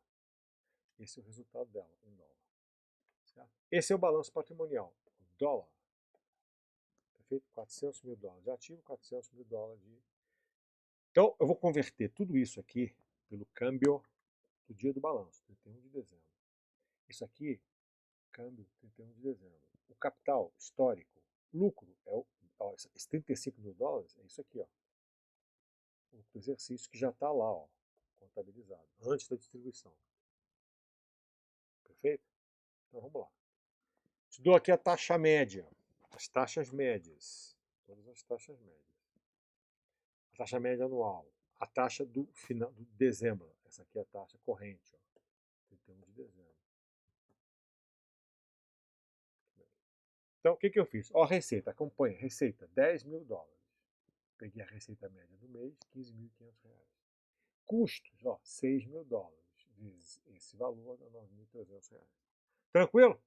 Esse é o resultado dela, em dólar. Certo? Esse é o balanço patrimonial, dólar. Perfeito? $400 mil de ativo, $400 mil de... Então, eu vou converter tudo isso aqui pelo câmbio do dia do balanço, 31 de dezembro. Isso aqui, câmbio 31 de dezembro. O capital histórico, lucro, esses $35 mil, é isso aqui, ó. O exercício que já está lá, ó, contabilizado, antes da distribuição. Perfeito? Então, vamos lá. Te dou aqui a taxa média, as taxas médias, todas as taxas médias. A taxa média anual, a taxa do final de dezembro, essa aqui é a taxa corrente, ó, 31 de dezembro. Então, o que eu fiz? Ó, a receita, acompanha, receita, $10 mil. Peguei a receita média do mês, R$15.500. Custos, ó, $6 mil, vezes esse valor, R$9.300. Tranquilo?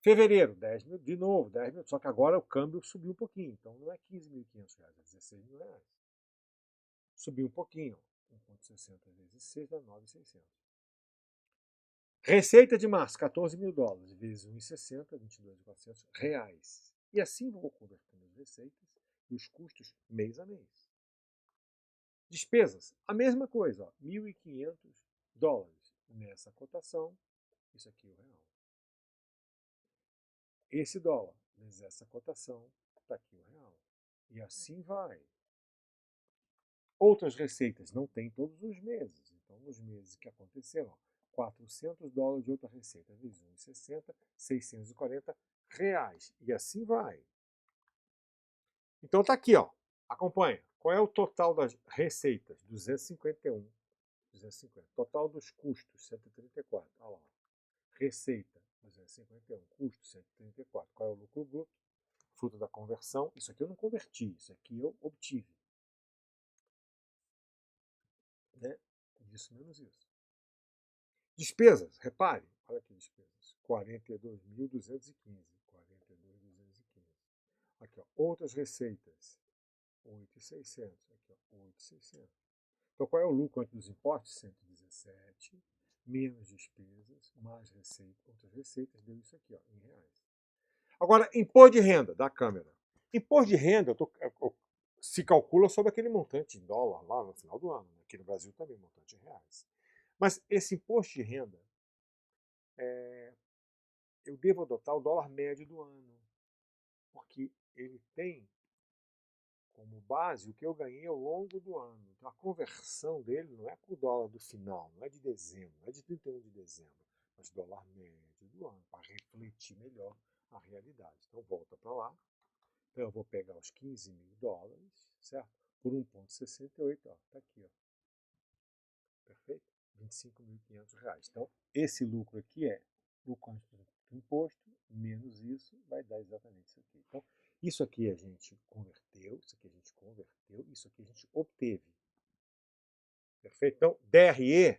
Fevereiro, 10 mil, de novo, 10 mil, só que agora o câmbio subiu um pouquinho, então não é R$15.500, é R$16 mil. Subiu um pouquinho, 1,60 vezes 6 dá 9.600. Receita de março, $14 mil, vezes 1,60, R$22.400. E assim vou convertendo as receitas e os custos mês a mês. Despesas, a mesma coisa, ó, $1.500 nessa cotação, isso aqui é o real. Esse dólar, vezes essa cotação, está aqui o real. E assim vai. Outras receitas não tem todos os meses. Então, nos meses que aconteceram, $400 de outra receita, vezes 1,60, R$640. E assim vai. Então, está aqui, ó. Acompanha. Qual é o total das receitas? 251. 250. Total dos custos, 134. Olha lá. Receita, 251. Custo, 134. Qual é o lucro bruto? Fruto da conversão. Isso aqui eu não converti. Isso aqui eu obtive. Né? Isso menos isso. Despesas, repare. Olha aqui, despesas. 42.215. 42.215. Aqui, ó. Outras receitas. 8.600. Aqui, ó. 8.600. Então, qual é o lucro antes dos impostos? 117, menos despesas, mais receita, outras receitas, deu isso aqui, ó, em reais. Agora, imposto de renda da Câmara. Imposto de renda se calcula sobre aquele montante em dólar lá no final do ano. Aqui no Brasil também, montante em reais. Mas esse imposto de renda, eu devo adotar o dólar médio do ano, porque ele tem como base o que eu ganhei ao longo do ano. Então a conversão dele não é com o dólar do final, não é de dezembro, não é de 31 de dezembro, mas dólar médio do ano, para refletir melhor a realidade. Então volta para lá. Então eu vou pegar os $15 mil, certo? Por 1,68, ó, tá aqui, ó. Perfeito? R$25.500. Então esse lucro aqui é lucro antes do imposto, menos isso, vai dar exatamente isso aqui. Então, isso aqui a gente converteu, isso aqui a gente converteu, isso aqui a gente obteve. Perfeito? Então, DRE,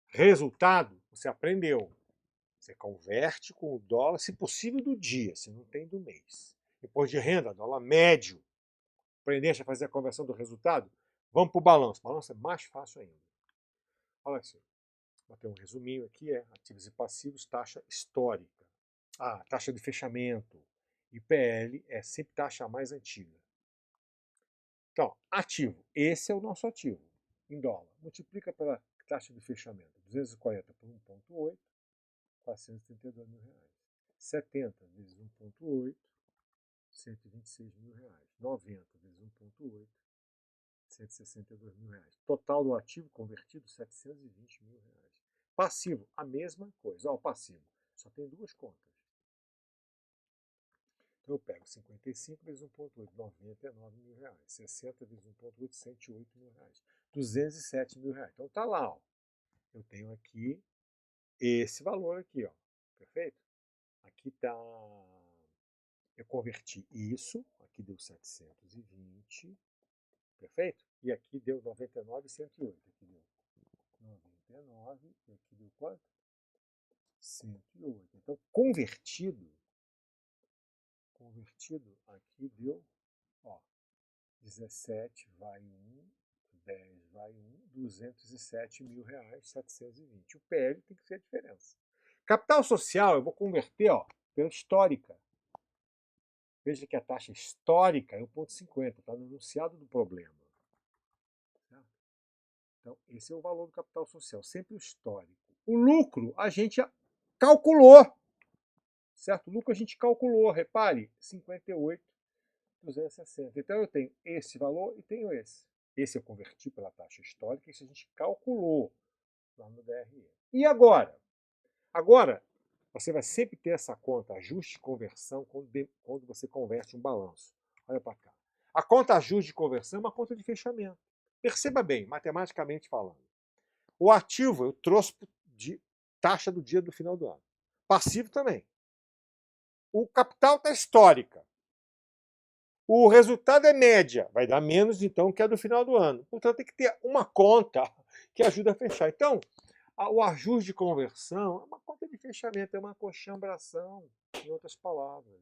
resultado, você aprendeu. Você converte com o dólar, se possível, do dia, se não tem do mês. Imposto de renda, dólar médio. Aprendeste a fazer a conversão do resultado? Vamos para o balanço. O balanço é mais fácil ainda. Olha assim. Vou ter um resuminho aqui, ativos e passivos, taxa histórica. Taxa de fechamento. IPL é sempre taxa mais antiga. Então, ativo. Esse é o nosso ativo, em dólar. Multiplica pela taxa de fechamento? 240 por 1,8, 432 mil reais. 70 vezes 1,8, 126 mil reais. 90 vezes 1,8, 162 mil reais. Total do ativo convertido, 720 mil reais. Passivo, a mesma coisa. Ó, o passivo, só tem duas contas. Então eu pego 55 vezes 1,8, 99 mil reais. 60 vezes 1,8, 108 mil reais. 207 mil reais. Então tá lá, ó. Eu tenho aqui esse valor aqui, ó. Perfeito? Aqui tá... Eu converti isso, aqui deu 720, perfeito? E aqui deu 99 e 108. Aqui deu 99 e aqui deu quanto? 108. Então, convertido aqui deu, ó, 17 vai 1, 10 vai 1, 207 mil reais, 720. O PL tem que ser a diferença. Capital social eu vou converter, ó, pela histórica. Veja que a taxa histórica é 1,50, está no enunciado do problema. Certo? Então, esse é o valor do capital social, sempre o histórico. O lucro a gente calculou. Certo? O lucro a gente calculou, repare, 58,260. Então eu tenho esse valor e tenho esse. Esse eu converti pela taxa histórica, isso a gente calculou lá no DRE. E agora? Agora, você vai sempre ter essa conta, ajuste de conversão, quando você converte um balanço. Olha para cá. A conta ajuste de conversão é uma conta de fechamento. Perceba bem, matematicamente falando. O ativo eu trouxe de taxa do dia do final do ano. Passivo também. O capital está histórica. O resultado é média. Vai dar menos, então, que a do final do ano. Portanto, tem que ter uma conta que ajuda a fechar. Então, o ajuste de conversão é uma conta de fechamento, é uma coxambração, em outras palavras.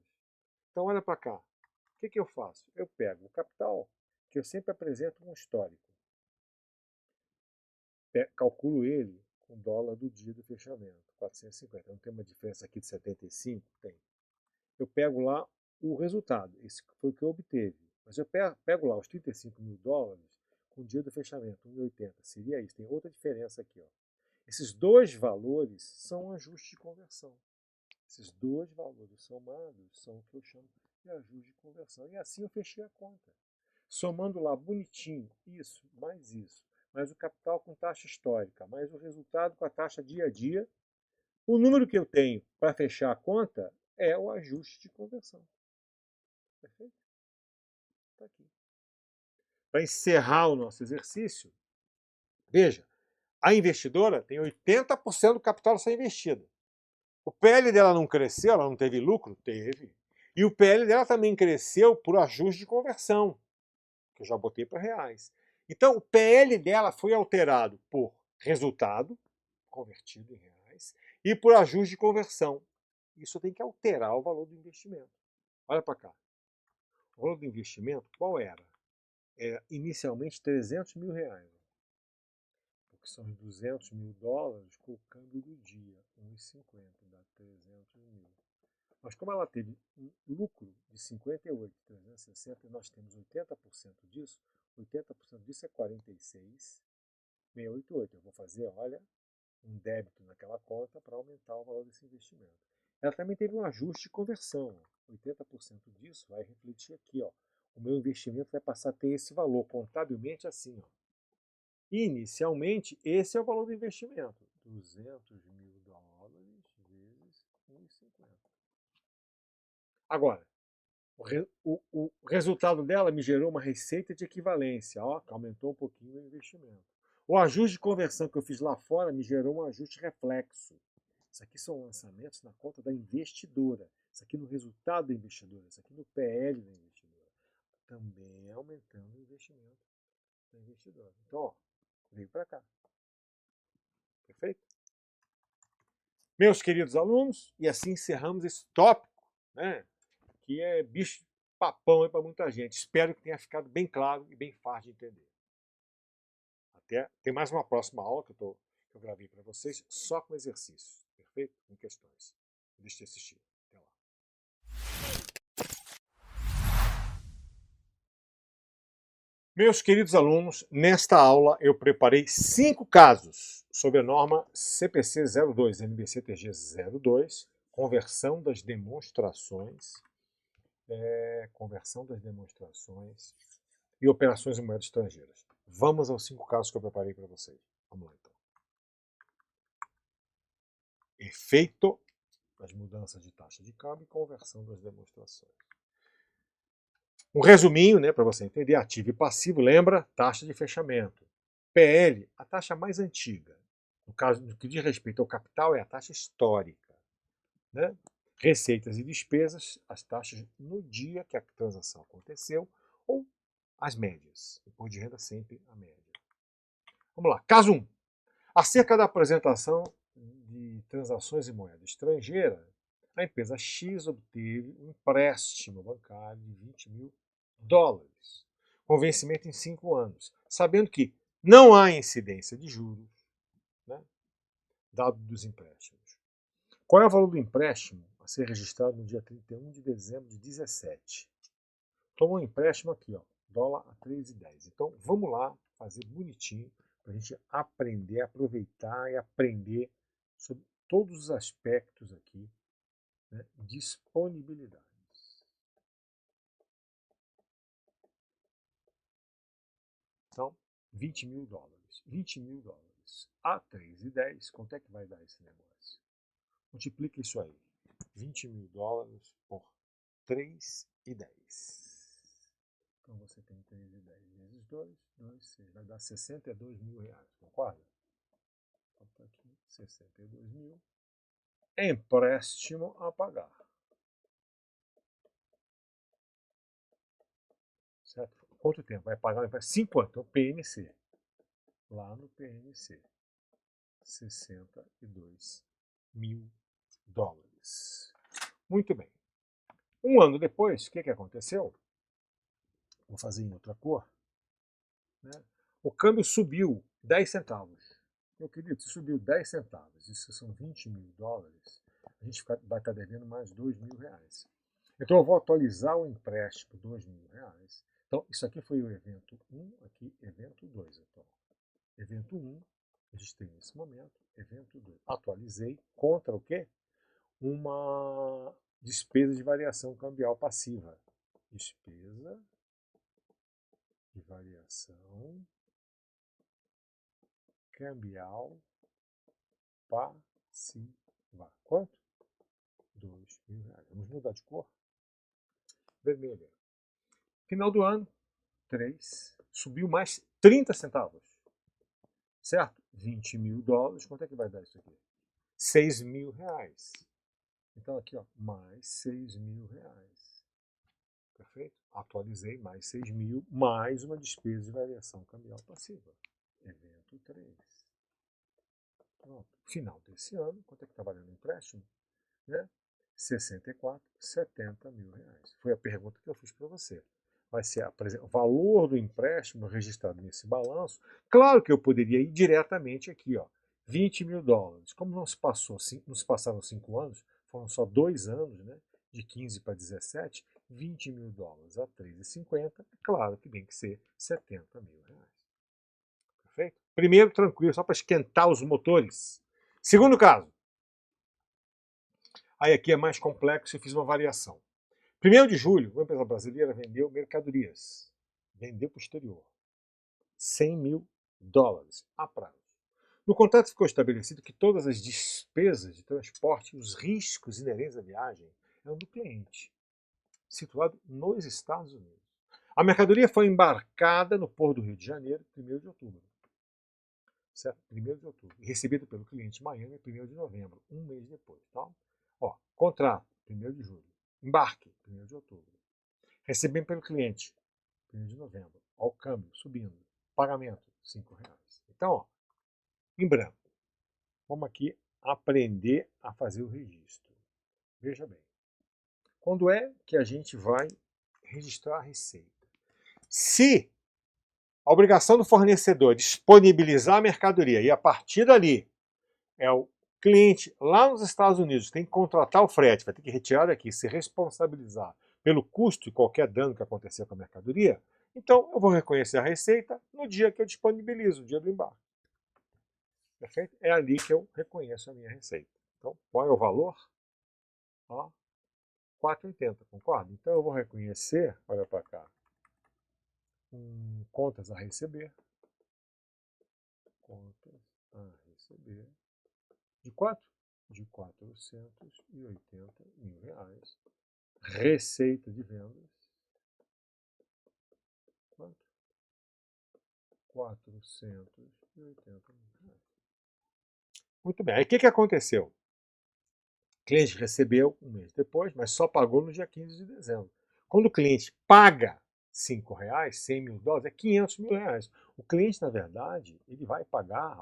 Então, olha para cá. O que eu faço? Eu pego o capital, que eu sempre apresento um histórico. Calculo ele com o dólar do dia do fechamento, 450. Não tem uma diferença aqui de 75? Tem. Eu pego lá o resultado, esse foi o que eu obteve. Mas eu pego lá os 35 mil dólares com o dia do fechamento, 1,80. Seria isso. Tem outra diferença aqui, ó. Esses dois valores são um ajuste de conversão. Esses dois valores somados são o que eu chamo de ajuste de conversão. E assim eu fechei a conta. Somando lá bonitinho, isso, mais o capital com taxa histórica, mais o resultado com a taxa dia a dia, o número que eu tenho para fechar a conta é o ajuste de conversão. Perfeito? Está aqui. Para encerrar o nosso exercício, veja, a investidora tem 80% do capital a ser investido. O PL dela não cresceu, ela não teve lucro? Teve. E o PL dela também cresceu por ajuste de conversão, que eu já botei para reais. Então, o PL dela foi alterado por resultado, convertido em reais, e por ajuste de conversão. Isso tem que alterar o valor do investimento. Olha para cá. O valor do investimento, qual era? Era inicialmente 300 mil reais. Porque são os 200 mil dólares com o câmbio do dia, 1,50, dá 300 mil. Mas como ela teve um lucro de 58,360 e nós temos 80% disso, 80% disso é 46,688. Eu vou fazer, olha, um débito naquela conta para aumentar o valor desse investimento. Ela também teve um ajuste de conversão. 80% disso vai refletir aqui, ó. O meu investimento vai passar a ter esse valor contabilmente assim, ó. Inicialmente, esse é o valor do investimento. 200 mil dólares vezes 1,50. Agora, o resultado dela me gerou uma receita de equivalência, ó, que aumentou um pouquinho o investimento. O ajuste de conversão que eu fiz lá fora me gerou um ajuste reflexo. Isso aqui são lançamentos na conta da investidora. Isso aqui no resultado da investidora. Isso aqui no PL da investidora. Também aumentando o investimento da investidora. Então, ó, veio para cá. Perfeito? Meus queridos alunos, e assim encerramos esse tópico, né, que é bicho papão para muita gente. Espero que tenha ficado bem claro e bem fácil de entender. Tem mais uma próxima aula que eu gravei para vocês, só com exercícios, perfeito? Com questões. Deixe de assistir. Até lá. Meus queridos alunos, nesta aula eu preparei 5 casos sobre a norma CPC 02, NBC-TG 02, conversão das demonstrações e operações em moedas estrangeiras. Vamos aos 5 casos que eu preparei para vocês. Vamos lá, então. Efeito das mudanças de taxa de câmbio e conversão das demonstrações. Um resuminho, né, para você entender, ativo e passivo, lembra? Taxa de fechamento. PL, a taxa mais antiga. No caso, no que diz respeito ao capital, é a taxa histórica. Né? Receitas e despesas, as taxas no dia que a transação aconteceu, ou as médias. Imposto de renda, sempre a média. Vamos lá. Caso 1. Acerca da apresentação de transações em moeda estrangeira, a empresa X obteve um empréstimo bancário de 20 mil dólares, com vencimento em 5 anos, sabendo que não há incidência de juros, né, dado dos empréstimos. Qual é o valor do empréstimo a ser registrado no dia 31 de dezembro de 17? Tomou um empréstimo aqui, ó, dólar a 3,10. Então, vamos lá fazer bonitinho para a gente aprender, aproveitar e aprender sobre todos os aspectos aqui, né, disponibilidades. Então, 20 mil dólares. 20 mil dólares a 3,10. Quanto é que vai dar esse negócio? Multiplica isso aí. 20 mil dólares por 3,10. Então você tem 3,10 vezes 2, 6, vai dar 62 mil reais, concorda? Então está aqui, 62 mil. Empréstimo a pagar. Certo? Quanto tempo? Vai pagar o empréstimo? 5 anos. Então, PNC. Lá no PNC. 62 mil dólares. Muito bem. Um ano depois, o que aconteceu? Vou fazer em outra cor. Né? O câmbio subiu 10 centavos. Meu querido, se subiu 10 centavos, isso são 20 mil dólares, a gente vai estar devendo mais 2 mil reais. Então eu vou atualizar o empréstimo, 2 mil reais. Então isso aqui foi o evento 1, aqui evento 2. Então, evento 1, registrei nesse momento, evento 2. Atualizei contra o quê? Uma despesa de variação cambial passiva. Despesa de variação cambial passiva. Quanto? 2 mil reais. Vamos mudar de cor? Vermelha. Final do ano, 3. Subiu mais 30 centavos. Certo? 20 mil dólares. Quanto é que vai dar isso aqui? 6 mil reais. Então aqui, ó, mais 6 mil reais. Perfeito? Atualizei mais 6 mil, mais uma despesa de variação cambial passiva. Evento 3. Pronto. Final desse ano, quanto é que está valendo o empréstimo? Né? 64, 70 mil reais. Foi a pergunta que eu fiz para você. Vai ser o valor do empréstimo registrado nesse balanço. Claro que eu poderia ir diretamente aqui, ó, 20 mil dólares. Como não se passaram 5 anos, foram só 2 anos, né, de 15 para 17, 20 mil dólares a 3,50, é claro que tem que ser 70 mil reais. Perfeito? Primeiro, tranquilo, só para esquentar os motores. Segundo caso. Aí aqui é mais complexo, eu fiz uma variação. 1º de julho, uma empresa brasileira vendeu mercadorias. Vendeu para o exterior. 100 mil dólares a prazo. No contrato ficou estabelecido que todas as despesas de transporte e os riscos inerentes à viagem eram do cliente, situado nos Estados Unidos. A mercadoria foi embarcada no Porto do Rio de Janeiro, 1º de outubro. Certo? 1º de outubro. E recebida pelo cliente em Miami, 1º de novembro, um mês depois. Tá? Ó, contrato, 1º de julho. Embarque, 1º de outubro. Recebendo pelo cliente, 1º de novembro. Ó, o câmbio subindo. Pagamento, R$5. Então, ó, em branco. Vamos aqui aprender a fazer o registro. Veja bem. Quando é que a gente vai registrar a receita? Se a obrigação do fornecedor é disponibilizar a mercadoria e a partir dali é o cliente lá nos Estados Unidos tem que contratar o frete, vai ter que retirar daqui, se responsabilizar pelo custo e qualquer dano que acontecer com a mercadoria, Então, eu vou reconhecer a receita no dia que eu disponibilizo, o dia do embarque. Perfeito? É ali que eu reconheço a minha receita. Então, qual é o valor? Ó, 4,80, concorda? Então, eu vou reconhecer, olha para cá, contas a receber. Contas a receber. De quanto? De R$ 480 mil. Receita de vendas. Quanto? R$ 480 mil. Muito bem. Aí o que aconteceu? O cliente recebeu um mês depois, mas só pagou no dia 15 de dezembro. Quando o cliente paga R$ 5, $100 mil, é R$ 500 mil. O cliente, na verdade, ele vai pagar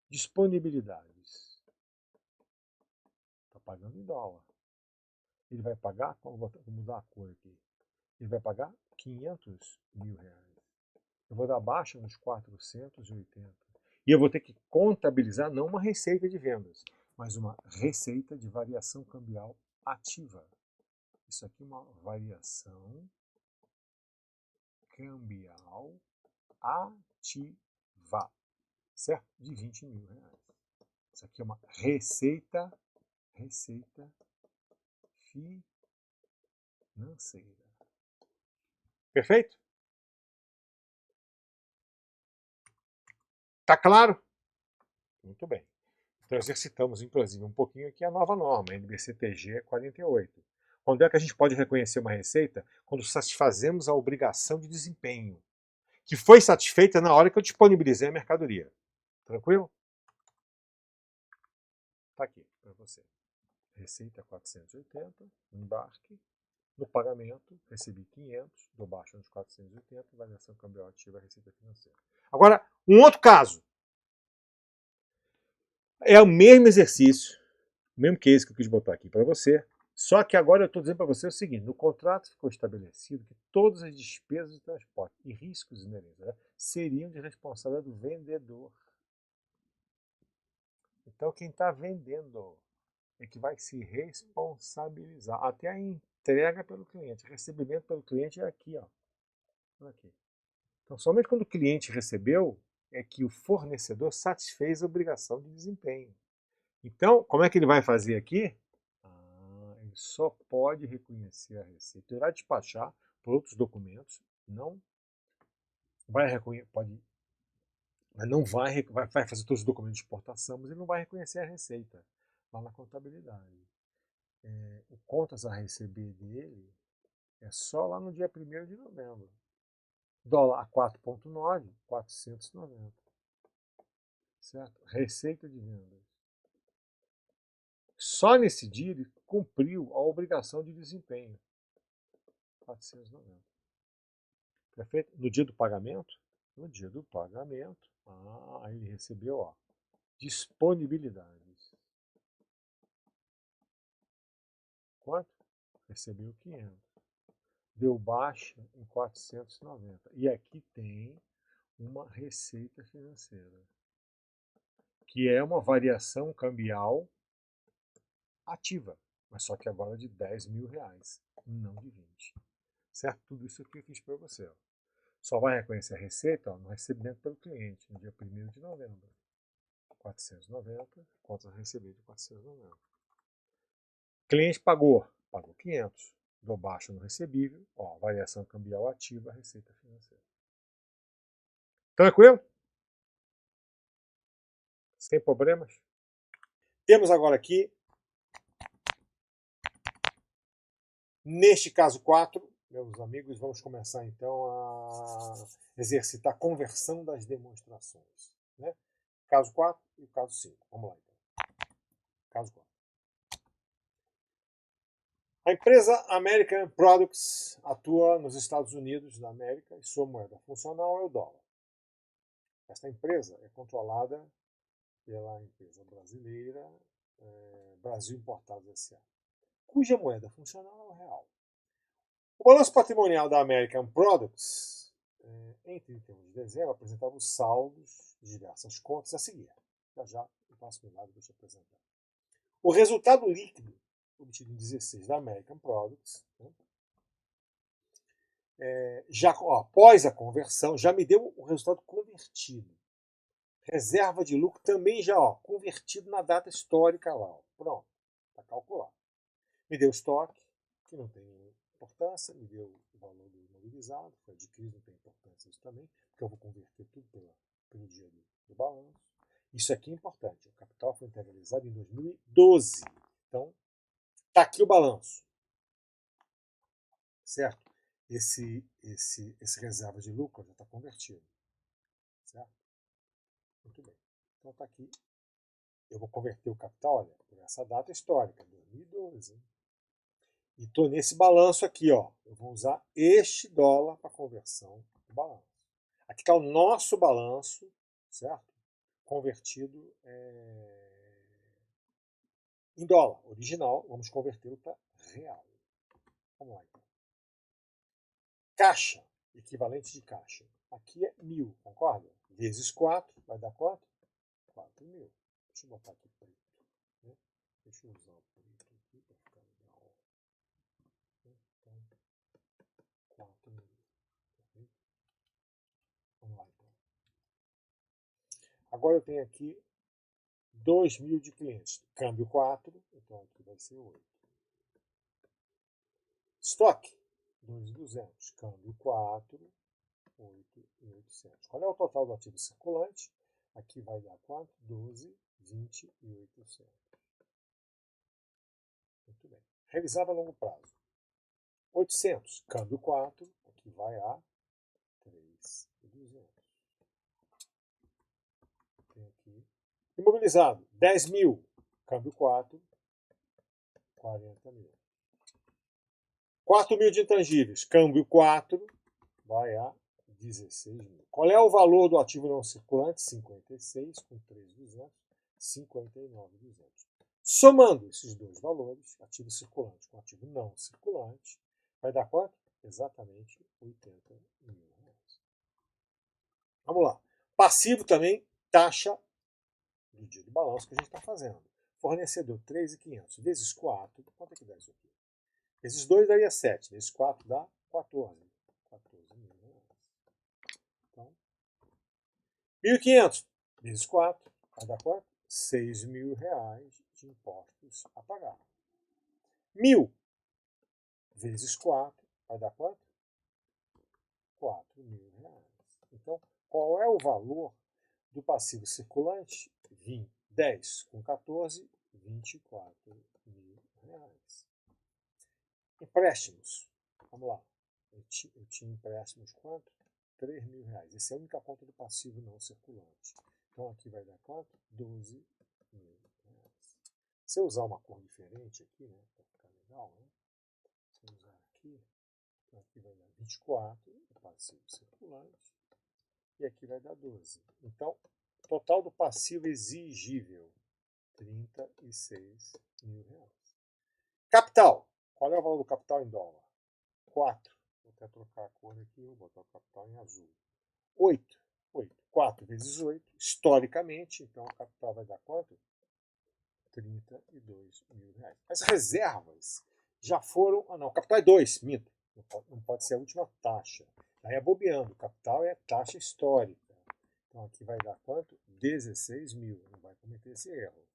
disponibilidades. Está pagando em dólar. Ele vai pagar, vou mudar a cor aqui, ele vai pagar R$ 500 mil. Eu vou dar baixa nos 480. E eu vou ter que contabilizar não uma receita de vendas, mas uma receita de variação cambial ativa. Isso aqui é uma variação cambial ativa, certo? De R$ 20 mil. Isso aqui é uma receita financeira. Perfeito? Tá claro? Muito bem. Então exercitamos, inclusive, um pouquinho aqui a nova norma, NBCTG 48. Quando é que a gente pode reconhecer uma receita? Quando satisfazemos a obrigação de desempenho, que foi satisfeita na hora que eu disponibilizei a mercadoria. Tranquilo? Está aqui para você. Receita 480, embarque. No pagamento, recebi 500, dou baixa nos 480, variação cambial ativa, receita financeira. Agora, um outro caso. É o mesmo exercício, o mesmo case que eu quis botar aqui para você, só que agora eu estou dizendo para você o seguinte: no contrato ficou estabelecido que todas as despesas de transporte e riscos inerentes seriam de responsabilidade do vendedor. Então, quem está vendendo é que vai se responsabilizar. Até a entrega pelo cliente, recebimento pelo cliente é aqui, ó. Aqui. Então, somente quando o cliente recebeu é que o fornecedor satisfez a obrigação de desempenho. Então, como é que ele vai fazer aqui? Ele só pode reconhecer a receita. Ele vai despachar por outros documentos, não vai reconhecer, pode, mas não vai fazer todos os documentos de exportação, mas ele não vai reconhecer a receita lá na contabilidade. O contas a receber dele é só lá no dia 1º de novembro. Dólar a 4,9, 490. Certo? Receita de vendas. Só nesse dia ele cumpriu a obrigação de desempenho. 490. Perfeito? No dia do pagamento? No dia do pagamento, aí ele recebeu, ó, disponibilidades. Quanto? Recebeu 500. Deu baixa em 490. E aqui tem uma receita financeira, que é uma variação cambial ativa, mas só que agora de R$ 10 mil, não de 20. Certo? Tudo isso aqui eu fiz para você. Ó. Só vai reconhecer a receita no recebimento pelo cliente, no dia 1º de novembro. 490, contas a receber de 490. Cliente pagou 500. Dou baixa no recebível, ó, variação cambial ativa, receita financeira. Tranquilo? Sem problemas? Temos agora aqui, neste caso 4, meus amigos, vamos começar então a exercitar a conversão das demonstrações. Né? Caso 4 e caso 5. Vamos lá então. Caso 4. A empresa American Products atua nos Estados Unidos da América e sua moeda funcional é o dólar. Esta empresa é controlada pela empresa brasileira Brasil Importados S.A., cuja moeda funcional é o real. O balanço patrimonial da American Products, em 31 de dezembro, apresentava os saldos de diversas contas a seguir. Já o próximo slide eu vou te apresentar. O resultado líquido obtido em 16 da American Products, após a conversão, já me deu o resultado convertido. Reserva de lucro também já convertido na data histórica lá. Pronto, está calculado. Me deu estoque, que não tem importância, me deu o valor do imobilizado, foi adquirido, não tem importância isso também, porque eu vou converter tudo pelo dia do balanço. Isso aqui é importante, o capital foi integralizado em 2012. Então, está aqui o balanço. Certo? Esse reserva de lucro já está convertido. Certo? Muito bem. Então está aqui. Eu vou converter o capital, olha, por essa data histórica, 2012. E estou nesse balanço aqui, ó. Eu vou usar este dólar para conversão do balanço. Aqui está o nosso balanço, certo? Convertido em dólar original. Vamos convertê-lo para real. Vamos lá, então. Caixa, equivalente de caixa. Aqui é 1.000, concorda? Vezes 4, vai dar quanto? 4.000. Deixa eu botar aqui preto. Né? Deixa eu usar o preto aqui para ficar legal. Então, 4.000. Vamos lá, então. Agora eu tenho aqui 2.000 de clientes. Câmbio 4, então aqui vai ser 8. Estoque, 2.200. Câmbio 4, 8.800. Qual é o total do ativo circulante? Aqui vai dar quanto? 12, 20 e 800. Muito bem. Revisava a longo prazo. 800, câmbio 4, aqui vai a 3.200. Tem aqui. Imobilizado, 10.000, câmbio 4, 40.000. 4.000 de intangíveis, câmbio 4, vai a 16.000. Qual é o valor do ativo não circulante? 56 com 3.200, 59.200. Somando esses dois valores, ativo circulante com ativo não circulante, vai dar quanto? Exatamente 80.000 reais. Vamos lá. Passivo também, taxa do dia do balanço que a gente está fazendo. Fornecedor 3.500 vezes 4, quanto é que dá isso aqui? Vezes 2 daria 7, vezes 4 dá 14. 14.000 reais. Então, 1.500 vezes 4 vai dar quanto? 6.000 reais de impostos a pagar. 1.000 vezes 4 vai dar quanto? 4.000 reais. Então, qual é o valor do passivo circulante? 10 com 14, 24.000 reais. Empréstimos. Vamos lá. Eu tinha empréstimos quanto? 3.000 reais. Essa é a única conta do passivo não circulante. Então aqui vai dar quanto? 12.000 reais. Se eu usar uma cor diferente aqui, né, para ficar legal, né? Se eu usar aqui, então aqui vai dar 24, o passivo circulante, e aqui vai dar 12. Então, total do passivo exigível, 36.000 reais. Capital. Qual é o valor do capital em dólar? 4. Vou até trocar a cor aqui, vou botar o capital em azul. 8. 4 vezes 8, historicamente, então o capital vai dar quanto? 32.000 reais. As reservas já foram... Ah, não, o capital é 2, minto. Não pode ser a última taxa. Aí é bobeando, o capital é taxa histórica. Então aqui vai dar quanto? 16.000. Não vai cometer esse erro.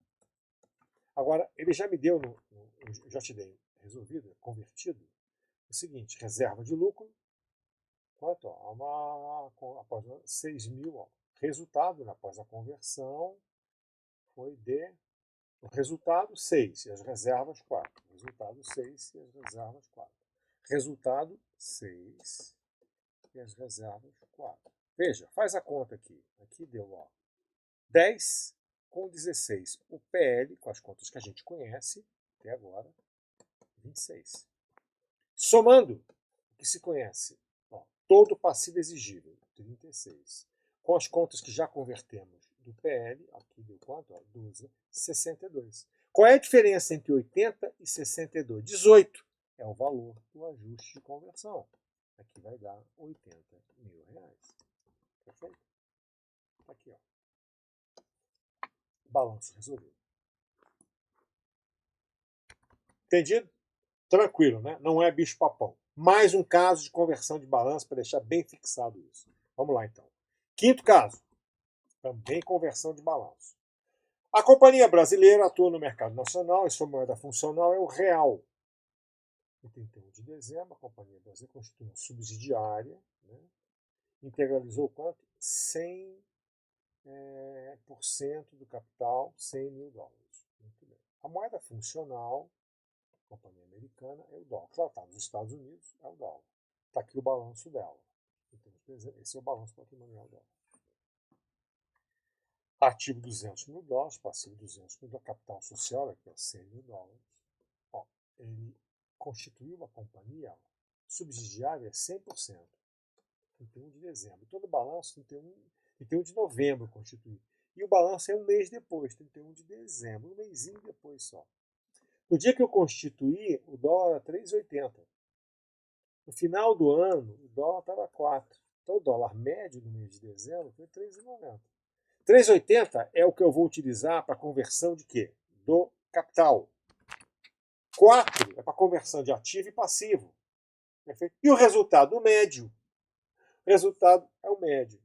Agora, ele já me deu, eu já te dei resolvido, convertido, o seguinte, reserva de lucro, quanto? Após 6.000, resultado, após a conversão, foi de, o resultado 6 e as reservas 4. Resultado 6 e as reservas 4. Resultado 6 e as reservas 4. Veja, faz a conta aqui. Aqui deu 10 com 16. O PL, com as contas que a gente conhece até agora, 26. Somando o que se conhece, todo passivo exigível, 36. Com as contas que já convertemos do PL, aqui deu quanto? 12, 62. Qual é a diferença entre 80 e 62? 18 é o valor do ajuste de conversão. Aqui vai dar 80.000 reais. Perfeito? Tá aqui, ó. Balanço resolvido. Entendido? Tranquilo, né? Não é bicho-papão. Mais um caso de conversão de balanço para deixar bem fixado isso. Vamos lá, então. Quinto caso, também conversão de balanço. A companhia brasileira atua no mercado nacional e sua moeda funcional é o real. Em 31 de dezembro, a companhia brasileira constituiu uma subsidiária, né, integralizou quanto? 100% do capital, 100 mil dólares. Muito bem. A moeda funcional, companhia americana, é o dólar. Claro, está nos Estados Unidos, é o dólar. Está aqui o balanço dela. Então, esse é o balanço patrimonial dela. Ativo 200 mil dólares, passivo 200 mil dólares, capital social, aqui é 100 mil dólares. Ó, ele constituiu uma companhia subsidiária 100%. 31 de dezembro. Todo balanço 31 de novembro constituído. E o balanço é um mês depois, 31 de dezembro, um mêsinho depois só. No dia que eu constituí, o dólar era 3,80. No final do ano, o dólar estava 4. Então o dólar médio no mês de dezembro foi 3,90. 3,80 é o que eu vou utilizar para conversão de quê? Do capital. 4 é para conversão de ativo e passivo. Perfeito? E o resultado, o médio. O resultado é o médio.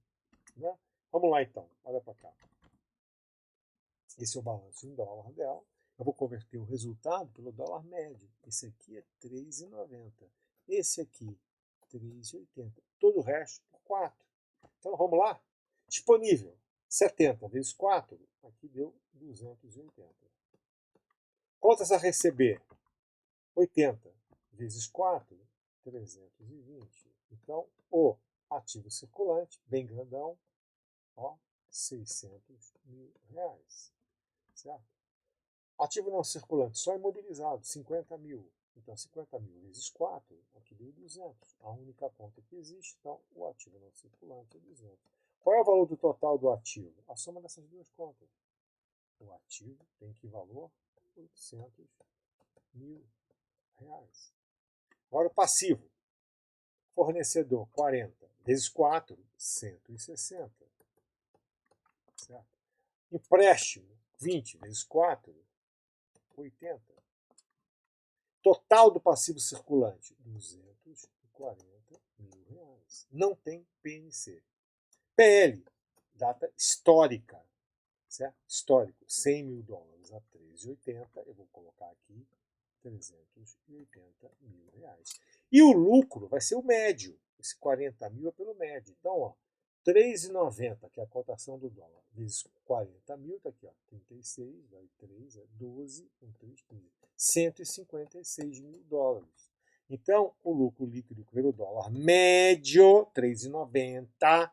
Né? Vamos lá então, olha para cá. Esse é o balanço em dólar dela. Eu vou converter o resultado pelo dólar médio. Esse aqui é 3,90. Esse aqui, 3,80. Todo o resto por 4. Então vamos lá? Disponível, 70 vezes 4, aqui deu 280. Contas a receber, 80 vezes 4, 320. Então, o ativo circulante, bem grandão, ó, 600 mil reais. Certo? Ativo não circulante, só imobilizado, 50 mil. Então, 50 mil vezes 4, aqui deu 200. A única conta que existe, então, o ativo não circulante é 200. Qual é o valor do total do ativo? A soma dessas duas contas. O ativo tem que valor 800 mil reais. Agora, o passivo. Fornecedor, 40 vezes 4, 160. Certo? Empréstimo, 20 vezes 4, 80. Total do passivo circulante, 240 mil reais. Não tem PNC. PL, data histórica. Certo? Histórico, 100 mil dólares a 3,80. Eu vou colocar aqui 380 mil reais. E o lucro vai ser o médio. Esse 40 mil é pelo médio. Então, ó, 3,90, que é a cotação do dólar, vezes 40 mil, está aqui, ó, 36, vai 3, é 12, 3, 15. 156 mil dólares. Então, o lucro líquido pelo dólar médio, 3,90.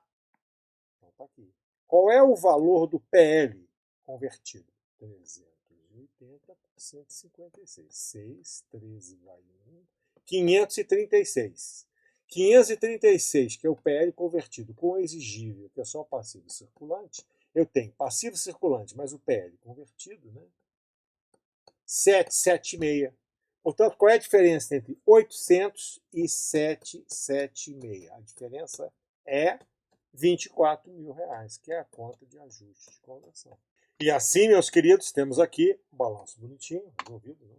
Então, tá aqui. Qual é o valor do PL convertido? 380 por 156. 6, 13 vai 1. 536. 536, que é o PL convertido com o exigível, que é só o passivo circulante. Eu tenho passivo circulante, mas o PL convertido, né? 776. Portanto, qual é a diferença entre 800 e 776? A diferença é 24 mil reais, que é a conta de ajuste de conversão. E assim, meus queridos, temos aqui o balanço bonitinho, resolvido. Né?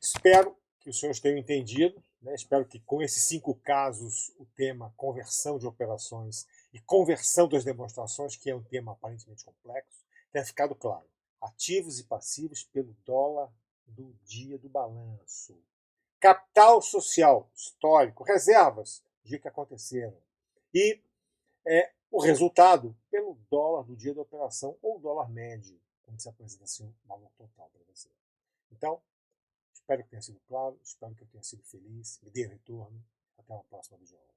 Espero que os senhores tenham entendido. Né? Espero que com esses 5 casos, o tema conversão de operações e conversão das demonstrações, que é um tema aparentemente complexo, tenha ficado claro. Ativos e passivos pelo dólar do dia do balanço. Capital social, histórico, reservas, dia que aconteceram. E o resultado pelo dólar do dia da operação ou dólar médio, quando se apresenta assim um valor total para você. Então, espero que tenha sido claro, espero que eu tenha sido feliz, me dê retorno. Até uma próxima videoaula.